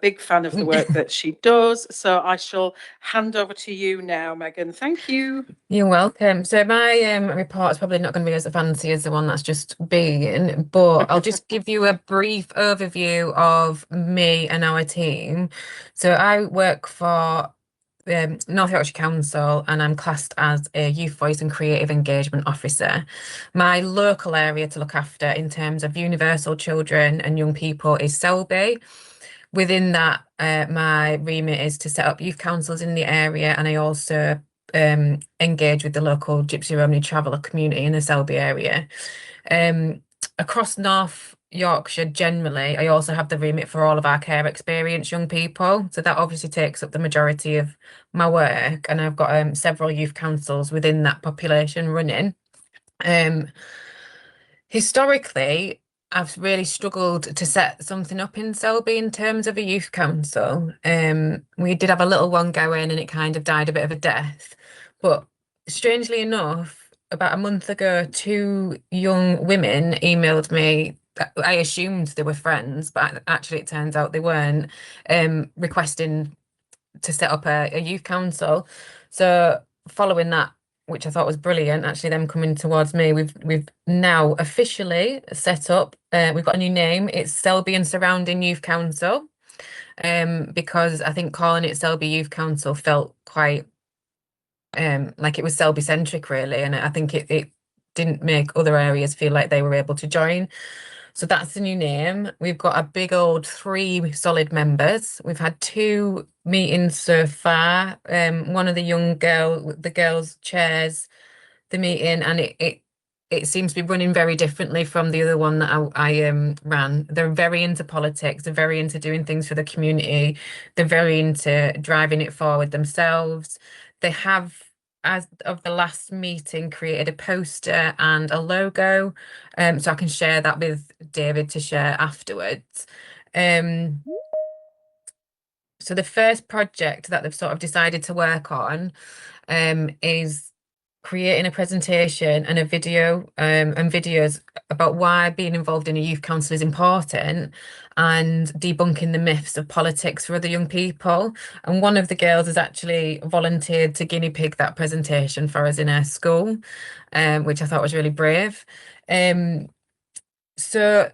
big fan of the work that she does. So I shall hand over to you now, Megan. Thank you. You're welcome. So my report is probably not going to be as fancy as the one that's just been, but I'll just give you a brief overview of me and our team. So I work for North Yorkshire Council, and I'm classed as a Youth Voice and Creative Engagement Officer. My local area to look after in terms of universal children and young people is Selby. Within that, my remit is to set up youth councils in the area, and I also engage with the local Gypsy Romany traveller community in the Selby area. Across North Yorkshire generally, I also have the remit for all of our care experience young people. So that obviously takes up the majority of my work, and I've got several youth councils within that population running. Historically, I've really struggled to set something up in Selby in terms of a youth council. We did have a little one going and it kind of died a bit of a death. But strangely enough, about a month ago, two young women emailed me. I assumed they were friends, but actually it turns out they weren't, requesting to set up a youth council. So following that, which I thought was brilliant, actually them coming towards me, we've now officially set up, we've got a new name. It's Selby and Surrounding Youth Council, because I think calling it Selby Youth Council felt quite like it was Selby centric really, and I think it didn't make other areas feel like they were able to join. So that's the new name. We've got a big old 3 solid members. We've had 2 meetings so far. One of the girls chairs the meeting, and it seems to be running very differently from the other one that I ran. They're very into politics. They're very into doing things for the community. They're very into driving it forward themselves. They have, as of the last meeting, created a poster and a logo, so I can share that with David to share afterwards. So the first project that they've sort of decided to work on is creating a presentation and a video, and videos about why being involved in a youth council is important, and debunking the myths of politics for other young people. And one of the girls has actually volunteered to guinea pig that presentation for us in her school, which I thought was really brave. So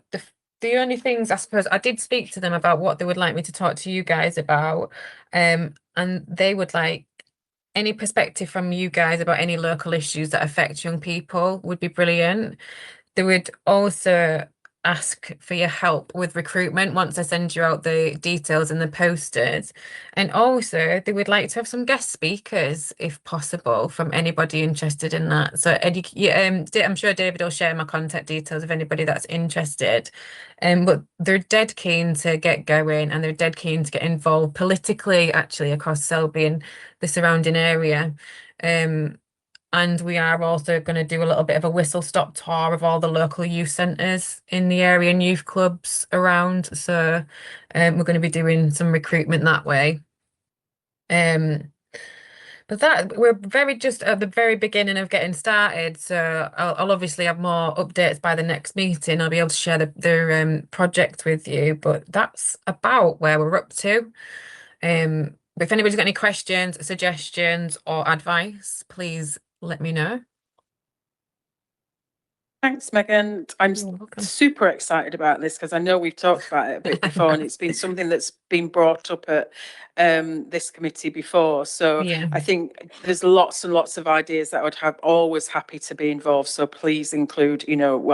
the only things, I suppose, I did speak to them about what they would like me to talk to you guys about, and they would like any perspective from you guys about any local issues that affect young people would be brilliant. They would also ask for your help with recruitment once I send you out the details and the posters. And also they would like to have some guest speakers, if possible, from anybody interested in that. So I'm sure David will share my contact details of anybody that's interested. But they're dead keen to get going, and they're dead keen to get involved politically, actually, across Selby and the surrounding area. And we are also going to do a little bit of a whistle-stop tour of all the local youth centres in the area and youth clubs around. So we're going to be doing some recruitment that way. But that we're just at the very beginning of getting started. So I'll obviously have more updates by the next meeting. I'll be able to share the project with you. But that's about where we're up to. If anybody's got any questions, suggestions, or advice, please let me know. Thanks, Megan. I'm super excited about this because I know we've talked about it a bit before, and it's been something that's been brought up at this committee before. So Yeah. I think there's lots and lots of ideas that I would have always happy to be involved. So please include,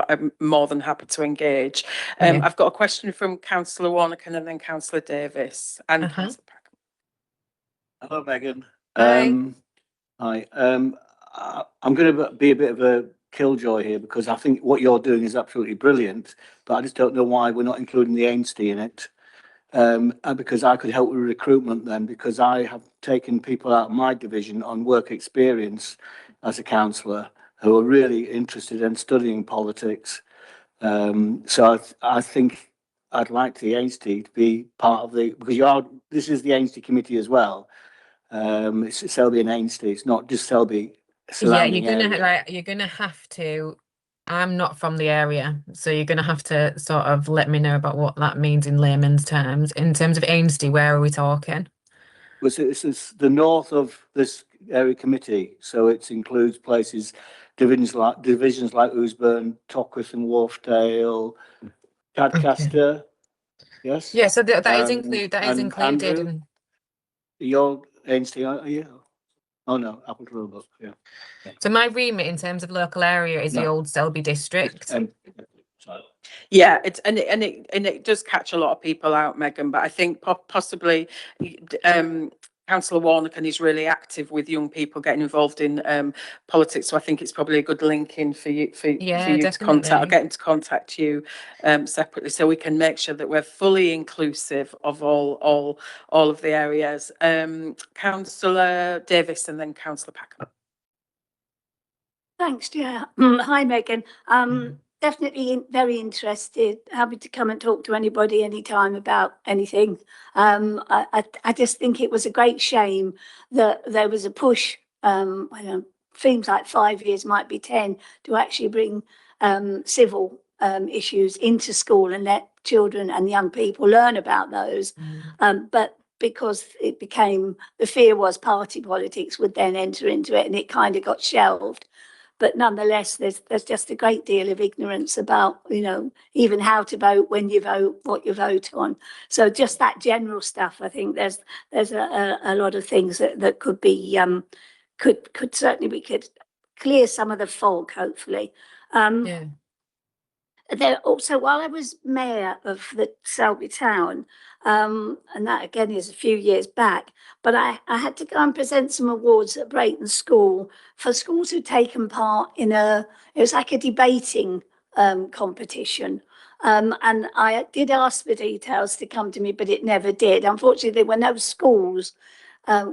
I'm more than happy to engage. Yeah. I've got a question from Councillor Warnock and then Councillor Davis and Councillor Packer. Hello, Megan. Hi. Hi. I'm going to be a bit of a killjoy here because I think what you're doing is absolutely brilliant, but I just don't know why we're not including the Ainsty in it. And because I could help with recruitment then, because I have taken people out of my division on work experience as a councillor who are really interested in studying politics. So I think I'd like the Ainsty to be part of because this is the Ainsty committee as well. It's Selby and Ainsty. It's not just Selby. Yeah, You're you're gonna have to I'm not from the area, so you're going to have to sort of let me know about what that means in layman's terms. In terms of Ainsty, where are we talking? Was this is the north of this area committee, so it includes places, divisions like Ousburn, Tockwith and Wharfdale, Cadcaster. Yes. Yeah, so that is And included. Andrew, And you're Ainsty, are you? Oh no, Apple Roebuck. Yeah. so my remit in terms of local area is the No. old Selby district. Sorry. Yeah, it does catch a lot of people out, Megan, but I think possibly Councillor Warnock is really active with young people getting involved in politics. So I think it's probably a good link in for you Yeah, to contact. I'll definitely. get him to contact you separately so we can make sure that we're fully inclusive of all of the areas. Councillor Davis and then Councillor Packer. Thanks, Chair. Hi, Megan. Definitely very interested. Happy to come and talk to anybody anytime about anything. I just think it was a great shame that there was a push, I don't know, seems like 5 years, might be 10, to actually bring civil issues into school and let children and young people learn about those. But because it became, the fear was party politics would then enter into it, and it kind of got shelved. But nonetheless, there's just a great deal of ignorance about, even how to vote, when you vote, what you vote on. So just that general stuff, I think there's a lot of things that could be, could certainly, we could clear some of the fog, hopefully. Yeah. There also, while I was mayor of the Selby town, and that again is a few years back, but I had to go and present some awards at Brayton School for schools who'd taken part in it was like a debating competition. And I did ask for details to come to me, but it never did. Unfortunately, there were no schools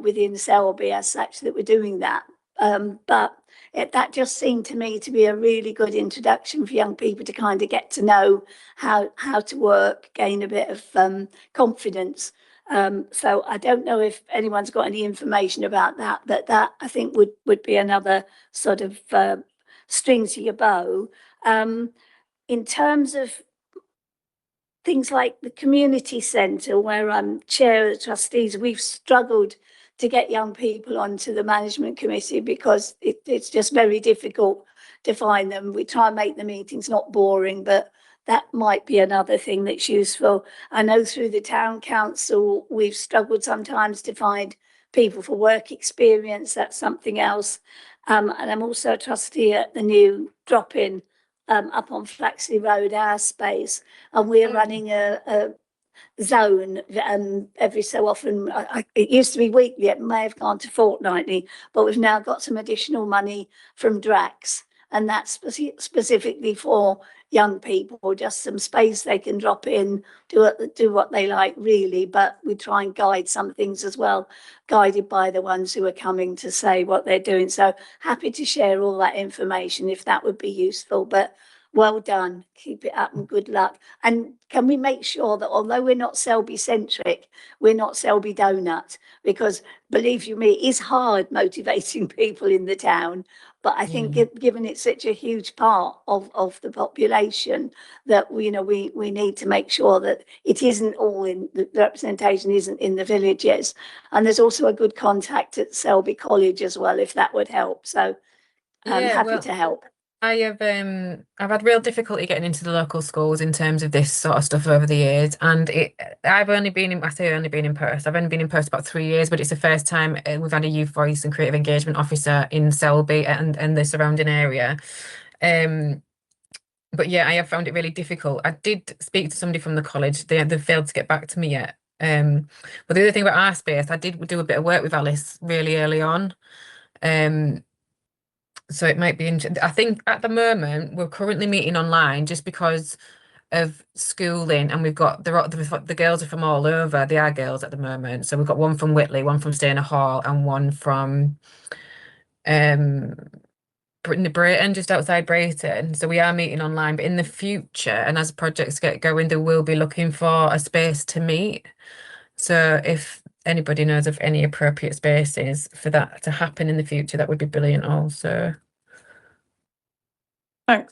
within Selby as such that were doing that. But that just seemed to me to be a really good introduction for young people to kind of get to know how to work, gain a bit of confidence. So I don't know if anyone's got any information about that, but that I think would be another sort of string to your bow. In terms of things like the community centre, where I'm chair of the trustees, we've struggled to get young people onto the management committee because it's just very difficult to find them. We try and make the meetings not boring, but that might be another thing that's useful. I know through the town council, we've struggled sometimes to find people for work experience. That's something else. And I'm also a trustee at the new drop-in up on Flaxley Road, our space, and we're running a zone every so often. It used to be weekly, it may have gone to fortnightly, but we've now got some additional money from Drax, and that's specifically for young people, just some space they can drop in, do what they like really, but we try and guide some things as well, guided by the ones who are coming to say what they're doing. So happy to share all that information if that would be useful, but well done, keep it up and good luck. And can we make sure that although we're not Selby centric, we're not Selby donut, because believe you me, it is hard motivating people in the town. But I think given it's such a huge part of the population that we need to make sure that it isn't all in the representation isn't in the villages. And there's also a good contact at Selby College as well, if that would help. So I'm happy to help. I've had real difficulty getting into the local schools in terms of this sort of stuff over the years, and I've only been in Perth. I've only been in Perth about 3 years, but it's the first time we've had a youth voice and creative engagement officer in Selby and the surrounding area. But yeah, I have found it really difficult. I did speak to somebody from the college. They failed to get back to me yet. But the other thing about our space, I did do a bit of work with Alice really early on. So it might be interesting. I think at the moment we're currently meeting online just because of schooling, and we've got the girls are from all over. They are girls at the moment, so we've got one from Whitley, one from Stainer Hall, and one from Brayton, just outside Brayton. So we are meeting online, but in the future, and as projects get going, they will be looking for a space to meet. So if anybody knows of any appropriate spaces for that to happen in the future, that would be brilliant also.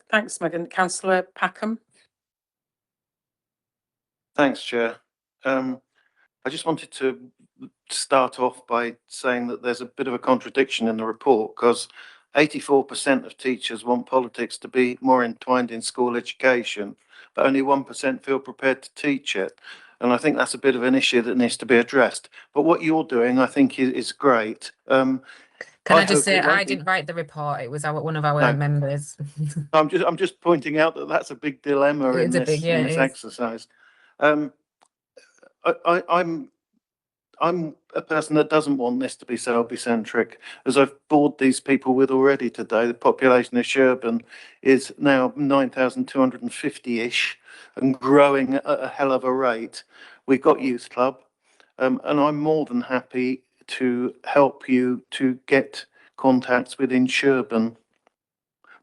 Thanks, Megan. Councillor Packham. Thanks, Chair. I just wanted to start off by saying that there's a bit of a contradiction in the report, because 84% of teachers want politics to be more entwined in school education, but only 1% feel prepared to teach it. And I think that's a bit of an issue that needs to be addressed. But what you're doing, I think, is great. Can I just hope say it won't I be- didn't write the report. It was one of our No. members. I'm just pointing out that that's a big dilemma in It's a this big, yeah, in it this is. exercise. I'm a person that doesn't want this to be Selby centric, as I've bored these people with already today. The population of Sherburn is now 9,250-ish and growing at a hell of a rate. We've got Youth Club, and I'm more than happy to help you to get contacts within Sherburn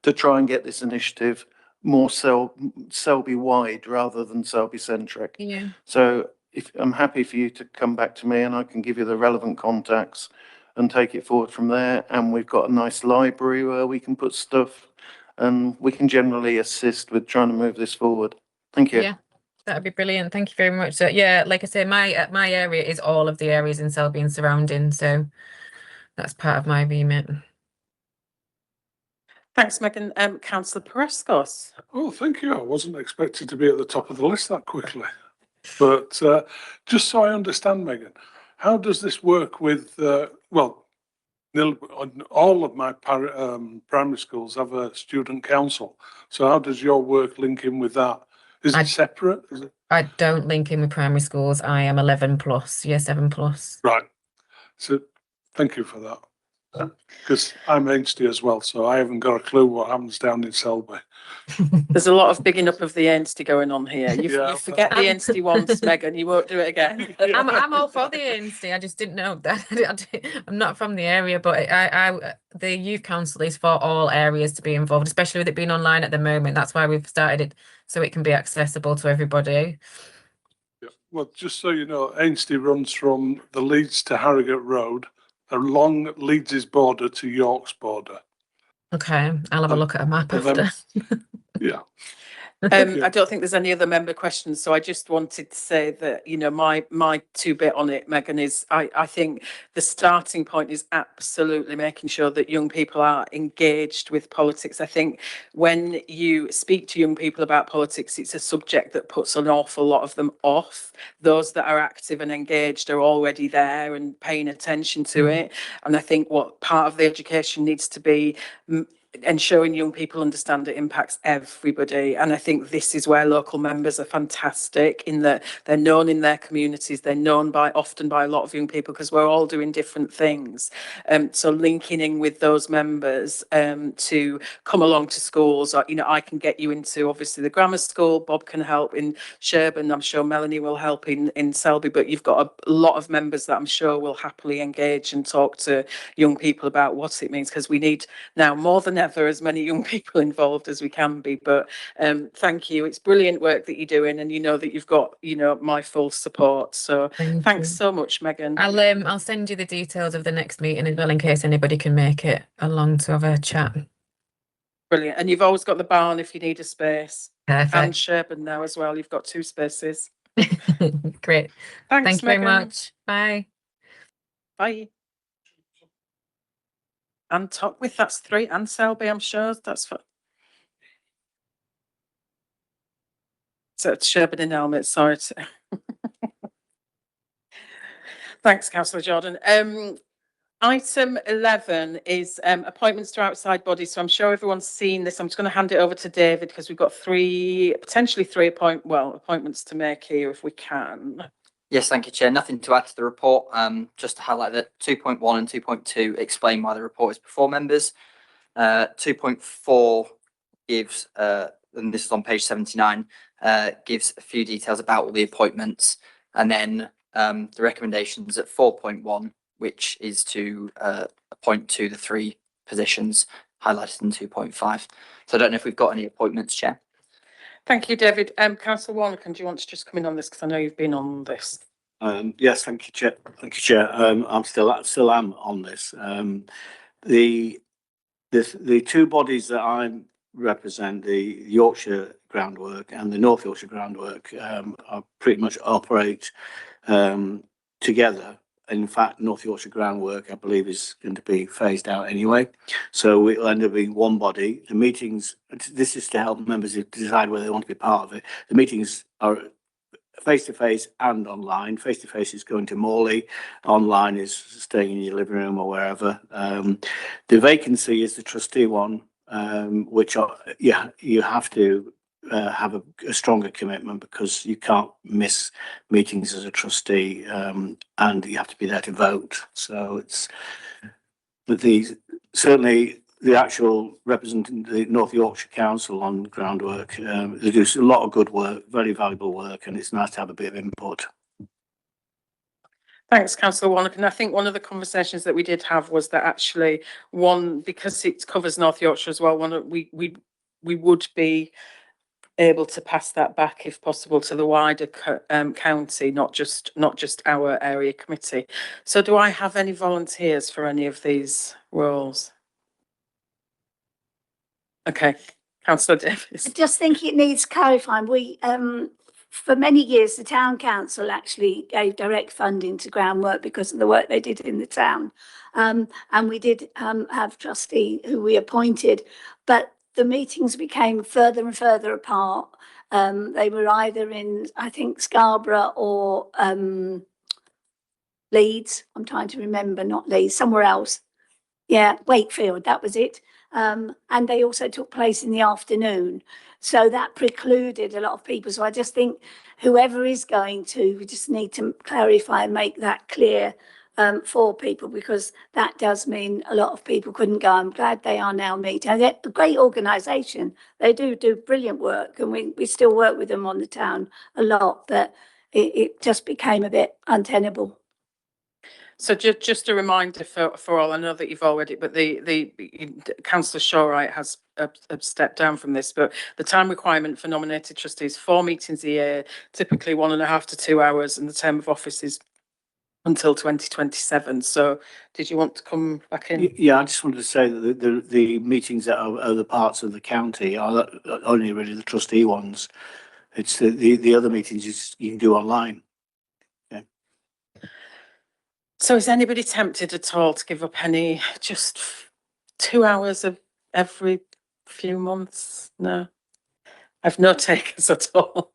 to try and get this initiative more Selby wide rather than Selby centric. Yeah. So if I'm happy for you to come back to me, and I can give you the relevant contacts and take it forward from there. And we've got a nice library where we can put stuff, and we can generally assist with trying to move this forward. Thank you. Yeah, that'd be brilliant. Thank you very much. So yeah, like I say, my area is all of the areas in Selby and surrounding, so that's part of my remit. Thanks, Megan. Councillor Prescott. Oh, thank you. I wasn't expected to be at the top of the list that quickly. But just so I understand, Megan, how does this work with, well, all of my primary schools have a student council. So how does your work link in with that? Is it separate? Is it? I don't link in with primary schools. I am 11 plus, year 7 plus. Right. So thank you for that. Because I'm Ainsty as well, so I haven't got a clue what happens down in Selby. There's a lot of bigging up of the Ainsty going on here. You forget the Ainsty once, Megan, you won't do it again. I'm all for the Ainsty. I just didn't know that. I'm not from the area, but the youth council is for all areas to be involved, especially with it being online at the moment. That's why we've started it, so it can be accessible to everybody. Yeah. Well, just so you know, Ainsty runs from the Leeds to Harrogate Road, along Leeds' border to York's border. Okay, I'll have a look at a map after. Yeah. I don't think there's any other member questions, so I just wanted to say that, you know, my 2 bit on it, Megan, is I think the starting point is absolutely making sure that young people are engaged with politics. I think when you speak to young people about politics, it's a subject that puts an awful lot of them off. Those that are active and engaged are already there and paying attention to it. And I think what part of the education needs to be ensuring young people understand it impacts everybody. And I think this is where local members are fantastic, in that they're known in their communities, they're known often by a lot of young people, because we're all doing different things. So linking in with those members to come along to schools, or, you know, I can get you into obviously the grammar school, Bob can help in Sherburn, I'm sure Melanie will help in Selby, but you've got a lot of members that I'm sure will happily engage and talk to young people about what it means, because we need now more than ever as many young people involved as we can be. But thank you, it's brilliant work that you're doing, and you know that you've got, you know, my full support. So thanks so much, Megan. I'll send you the details of the next meeting as well, in case anybody can make it along to have a chat. Brilliant. And you've always got the barn if you need a space. Perfect. And Sherburn now as well, you've got 2 spaces. Great. Thanks, Thank you very Megan. much. Bye. Bye. And Tockwith, that's 3, and Selby, I'm sure that's for. So it's Sherburn in Helmet, sorry. Thanks, Councillor Jordan. Item 11 is appointments to outside bodies. So I'm sure everyone's seen this. I'm just going to hand it over to David, because we've got potentially three appointments to make here if we can. Yes, thank you, Chair. Nothing to add to the report. Just to highlight that 2.1 and 2.2 explain why the report is before members. 2.4 gives, and this is on page 79, gives a few details about all the appointments, and then the recommendations at 4.1, which is to appoint to the 3 positions highlighted in 2.5. So I don't know if we've got any appointments, Chair. Thank you, David. Councillor Warnock, do you want to just come in on this, because I know you've been on this? Yes, thank you, Chair. Thank you, Chair. I'm still am on this. The 2 bodies that I'm represent the Yorkshire groundwork and the North Yorkshire groundwork are pretty much operate together. In fact, North Yorkshire groundwork, I believe, is going to be phased out anyway. So it'll end up being one body. The meetings, this is to help members decide whether they want to be part of it. The meetings are face-to-face and online. Face-to-face is going to Morley. Online is staying in your living room or wherever. The vacancy is the trustee one, which you have to have a stronger commitment because you can't miss meetings as a trustee, and you have to be there to vote. So it's certainly the actual representing the North Yorkshire Council on groundwork. They do a lot of good work, very valuable work, and it's nice to have a bit of input. Thanks, Councillor Warnock. And I think one of the conversations that we did have was that actually because it covers North Yorkshire as well, we would be able to pass that back if possible to the wider county, not just our area committee. So do I have any volunteers for any of these roles? Okay, Councillor Davis. I just think it needs clarifying. We, for many years, the town council actually gave direct funding to groundwork because of the work they did in the town. And we did have trustee who we appointed, but the meetings became further and further apart. They were either in, I think, Scarborough or Leeds. I'm trying to remember, not Leeds, somewhere else. Yeah, Wakefield, that was it. And they also took place in the afternoon. So that precluded a lot of people. So I just think whoever is going to, we just need to clarify and make that clear for people, because that does mean a lot of people couldn't go. I'm glad they are now meeting. And they're a great organisation. They do brilliant work, and we still work with them on the town a lot, but it just became a bit untenable. So just a reminder for all, I know that you've already, but the Councillor Shawright has stepped down from this, but the time requirement for nominated trustees, 4 meetings a year, typically 1.5 to 2 hours, and the term of office is until 2027. So did you want to come back in? Yeah, I just wanted to say that the meetings that are other parts of the county are only really the trustee ones. It's the other meetings you can do online. Okay. So is anybody tempted at all to give up any, just 2 hours of every few months? No, I've no takers at all.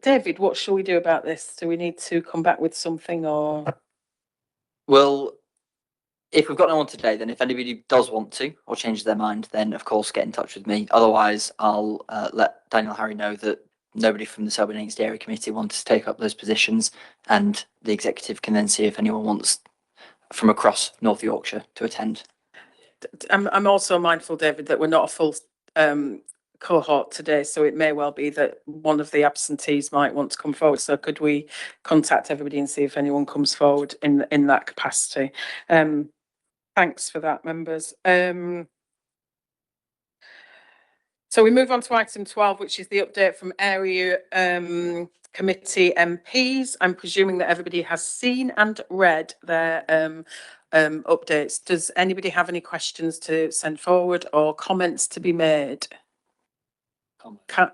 David, what shall we do about this? Do we need to come back with something, or? Well, if we've got no one today, then if anybody does want to or change their mind, then of course get in touch with me. Otherwise, I'll let Daniel Harry know that nobody from the Selby and Ainsty Area Committee wants to take up those positions, and the executive can then see if anyone wants from across North Yorkshire to attend. I'm also mindful, David, that we're not a full cohort today, so it may well be that one of the absentees might want to come forward. So could we contact everybody and see if anyone comes forward in that capacity? Thanks for that, members. So we move on to item 12, which is the update from area committee MPs. I'm presuming that everybody has seen and read their updates. Does anybody have any questions to send forward or comments to be made?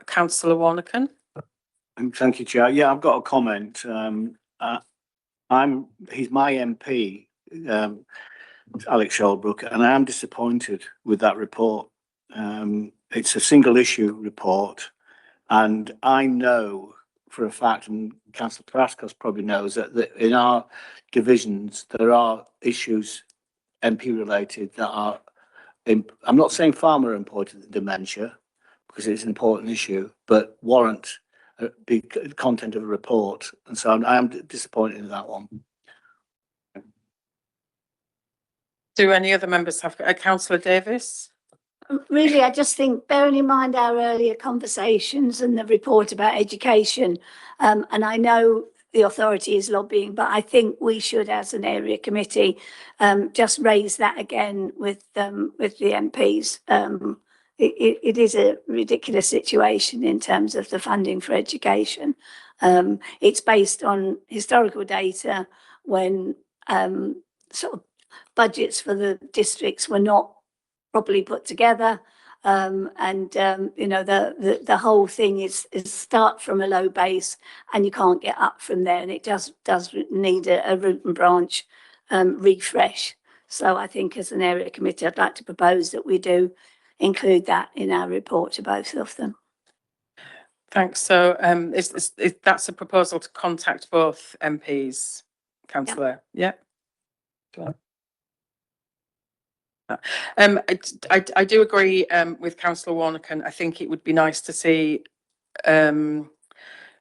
Councillor Warnock. Thank you, Chair. Yeah, I've got a comment. He's my MP, Alex Shelbrook, and I am disappointed with that report. It's a single issue report, and I know for a fact, and Councillor Praskos probably knows, that in our divisions there are issues MP related that are, I'm not saying far more important than dementia, because it's an important issue, but warrant the content of a report. And so I am disappointed in that one. Do any other members have, Councillor Davis? Really, I just think, bearing in mind our earlier conversations and the report about education, and I know the authority is lobbying, but I think we should, as an area committee, just raise that again with the MPs. It is a ridiculous situation in terms of the funding for education. It's based on historical data when sort of budgets for the districts were not properly put together. You know, the whole thing is start from a low base and you can't get up from there. And it does need a root and branch refresh. So I think as an area committee, I'd like to propose that we do include that in our report to both of them. Thanks. So that's a proposal to contact both MPs, councillor? Yeah. I do agree with councillor Warnock, and I think it would be nice to see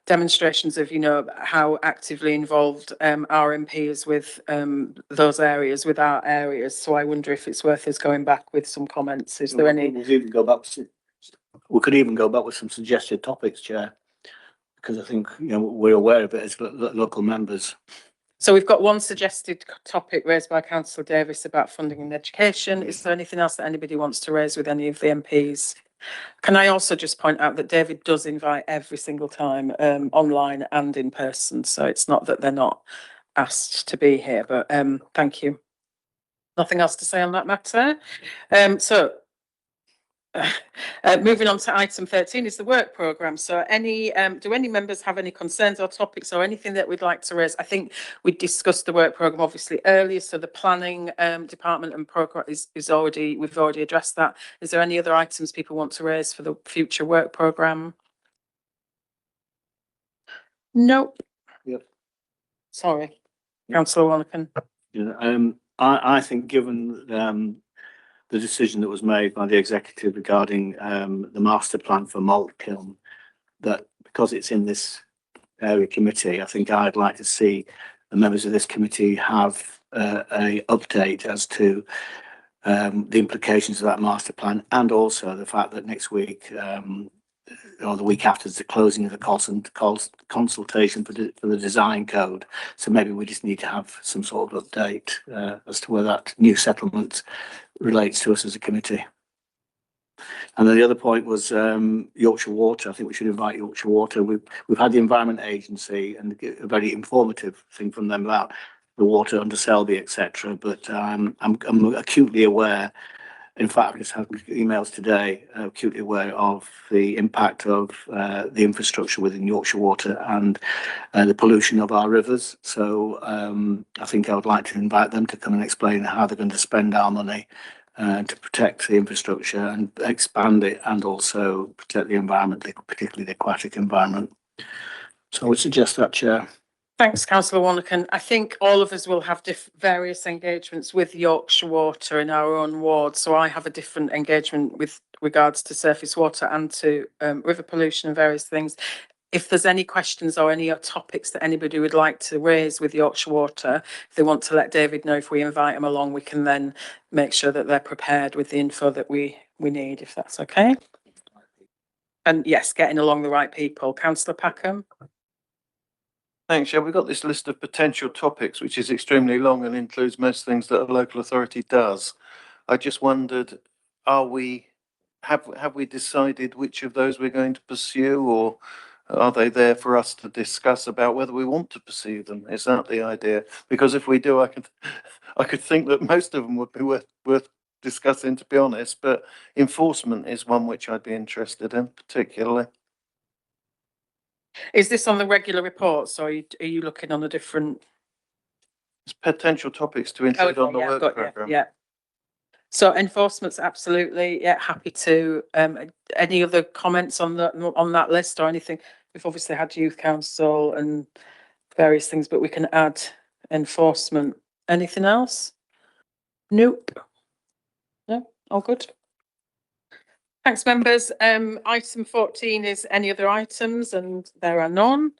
demonstrations of, you know, how actively involved our MP is with those areas, with our areas. So I wonder if it's worth us going back with some comments. Is there any? We could even go back with some suggested topics, Chair, because I think, you know, we're aware of it as local members. So we've got one suggested topic raised by Councillor Davis about funding in education. Is there anything else that anybody wants to raise with any of the MPs? Can I also just point out that David does invite every single time, online and in person. So it's not that they're not asked to be here, but thank you. Nothing else to say on that matter. Moving on to item 13 is the work programme. So do any members have any concerns or topics or anything that we'd like to raise? I think we discussed the work programme obviously earlier, so the planning department and programme we've already addressed that. Is there any other items people want to raise for the future work programme? Nope. Yep. Sorry, Councillor Warnock. Yeah, I think given the decision that was made by the executive regarding the master plan for malt kiln, that because it's in this area committee, I think I'd like to see the members of this committee have a update as to the implications of that master plan, and also the fact that next week or the week after is the closing of the consultation for the design code. So maybe we just need to have some sort of update as to where that new settlement relates to us as a committee. And then the other point was Yorkshire Water. I think we should invite Yorkshire Water. We've had the Environment Agency and a very informative thing from them about the water under Selby, etc. But I'm acutely aware. In fact, I've just had emails today, acutely aware of the impact of the infrastructure within Yorkshire Water and the pollution of our rivers. So I think I would like to invite them to come and explain how they're going to spend our money to protect the infrastructure and expand it, and also protect the environment, particularly the aquatic environment. So I would suggest that, Chair. Thanks, Councillor Warnock. And I think all of us will have various engagements with Yorkshire Water in our own ward. So I have a different engagement with regards to surface water and to river pollution and various things. If there's any questions or any topics that anybody would like to raise with Yorkshire Water, if they want to let David know, if we invite him along, we can then make sure that they're prepared with the info that we need, if that's okay. And yes, getting along the right people. Councillor Packham. Thanks. Yeah, we've got this list of potential topics, which is extremely long and includes most things that a local authority does. I just wondered, have we decided which of those we're going to pursue, or are they there for us to discuss about whether we want to pursue them? Is that the idea? Because if we do, I could think that most of them would be worth discussing, to be honest. But enforcement is one which I'd be interested in, particularly. Is this on the regular reports, or are you looking on a different? It's potential topics to include on the work programme. Yeah. So enforcement's absolutely, yeah, happy to. Any other comments on that list or anything? We've obviously had youth council and various things, but we can add enforcement. Anything else? Nope. No, all good. Thanks, members. Item 14 is any other items, and there are none.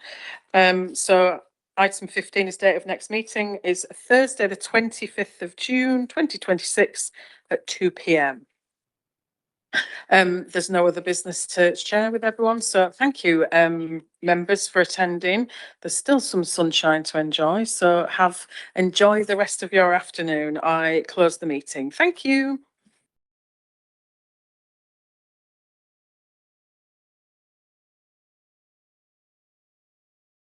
So item 15 is date of next meeting is Thursday, the 25th of June, 2026 at 2 p.m. There's no other business to share with everyone. So thank you, members, for attending. There's still some sunshine to enjoy. So enjoy the rest of your afternoon. I close the meeting. Thank you.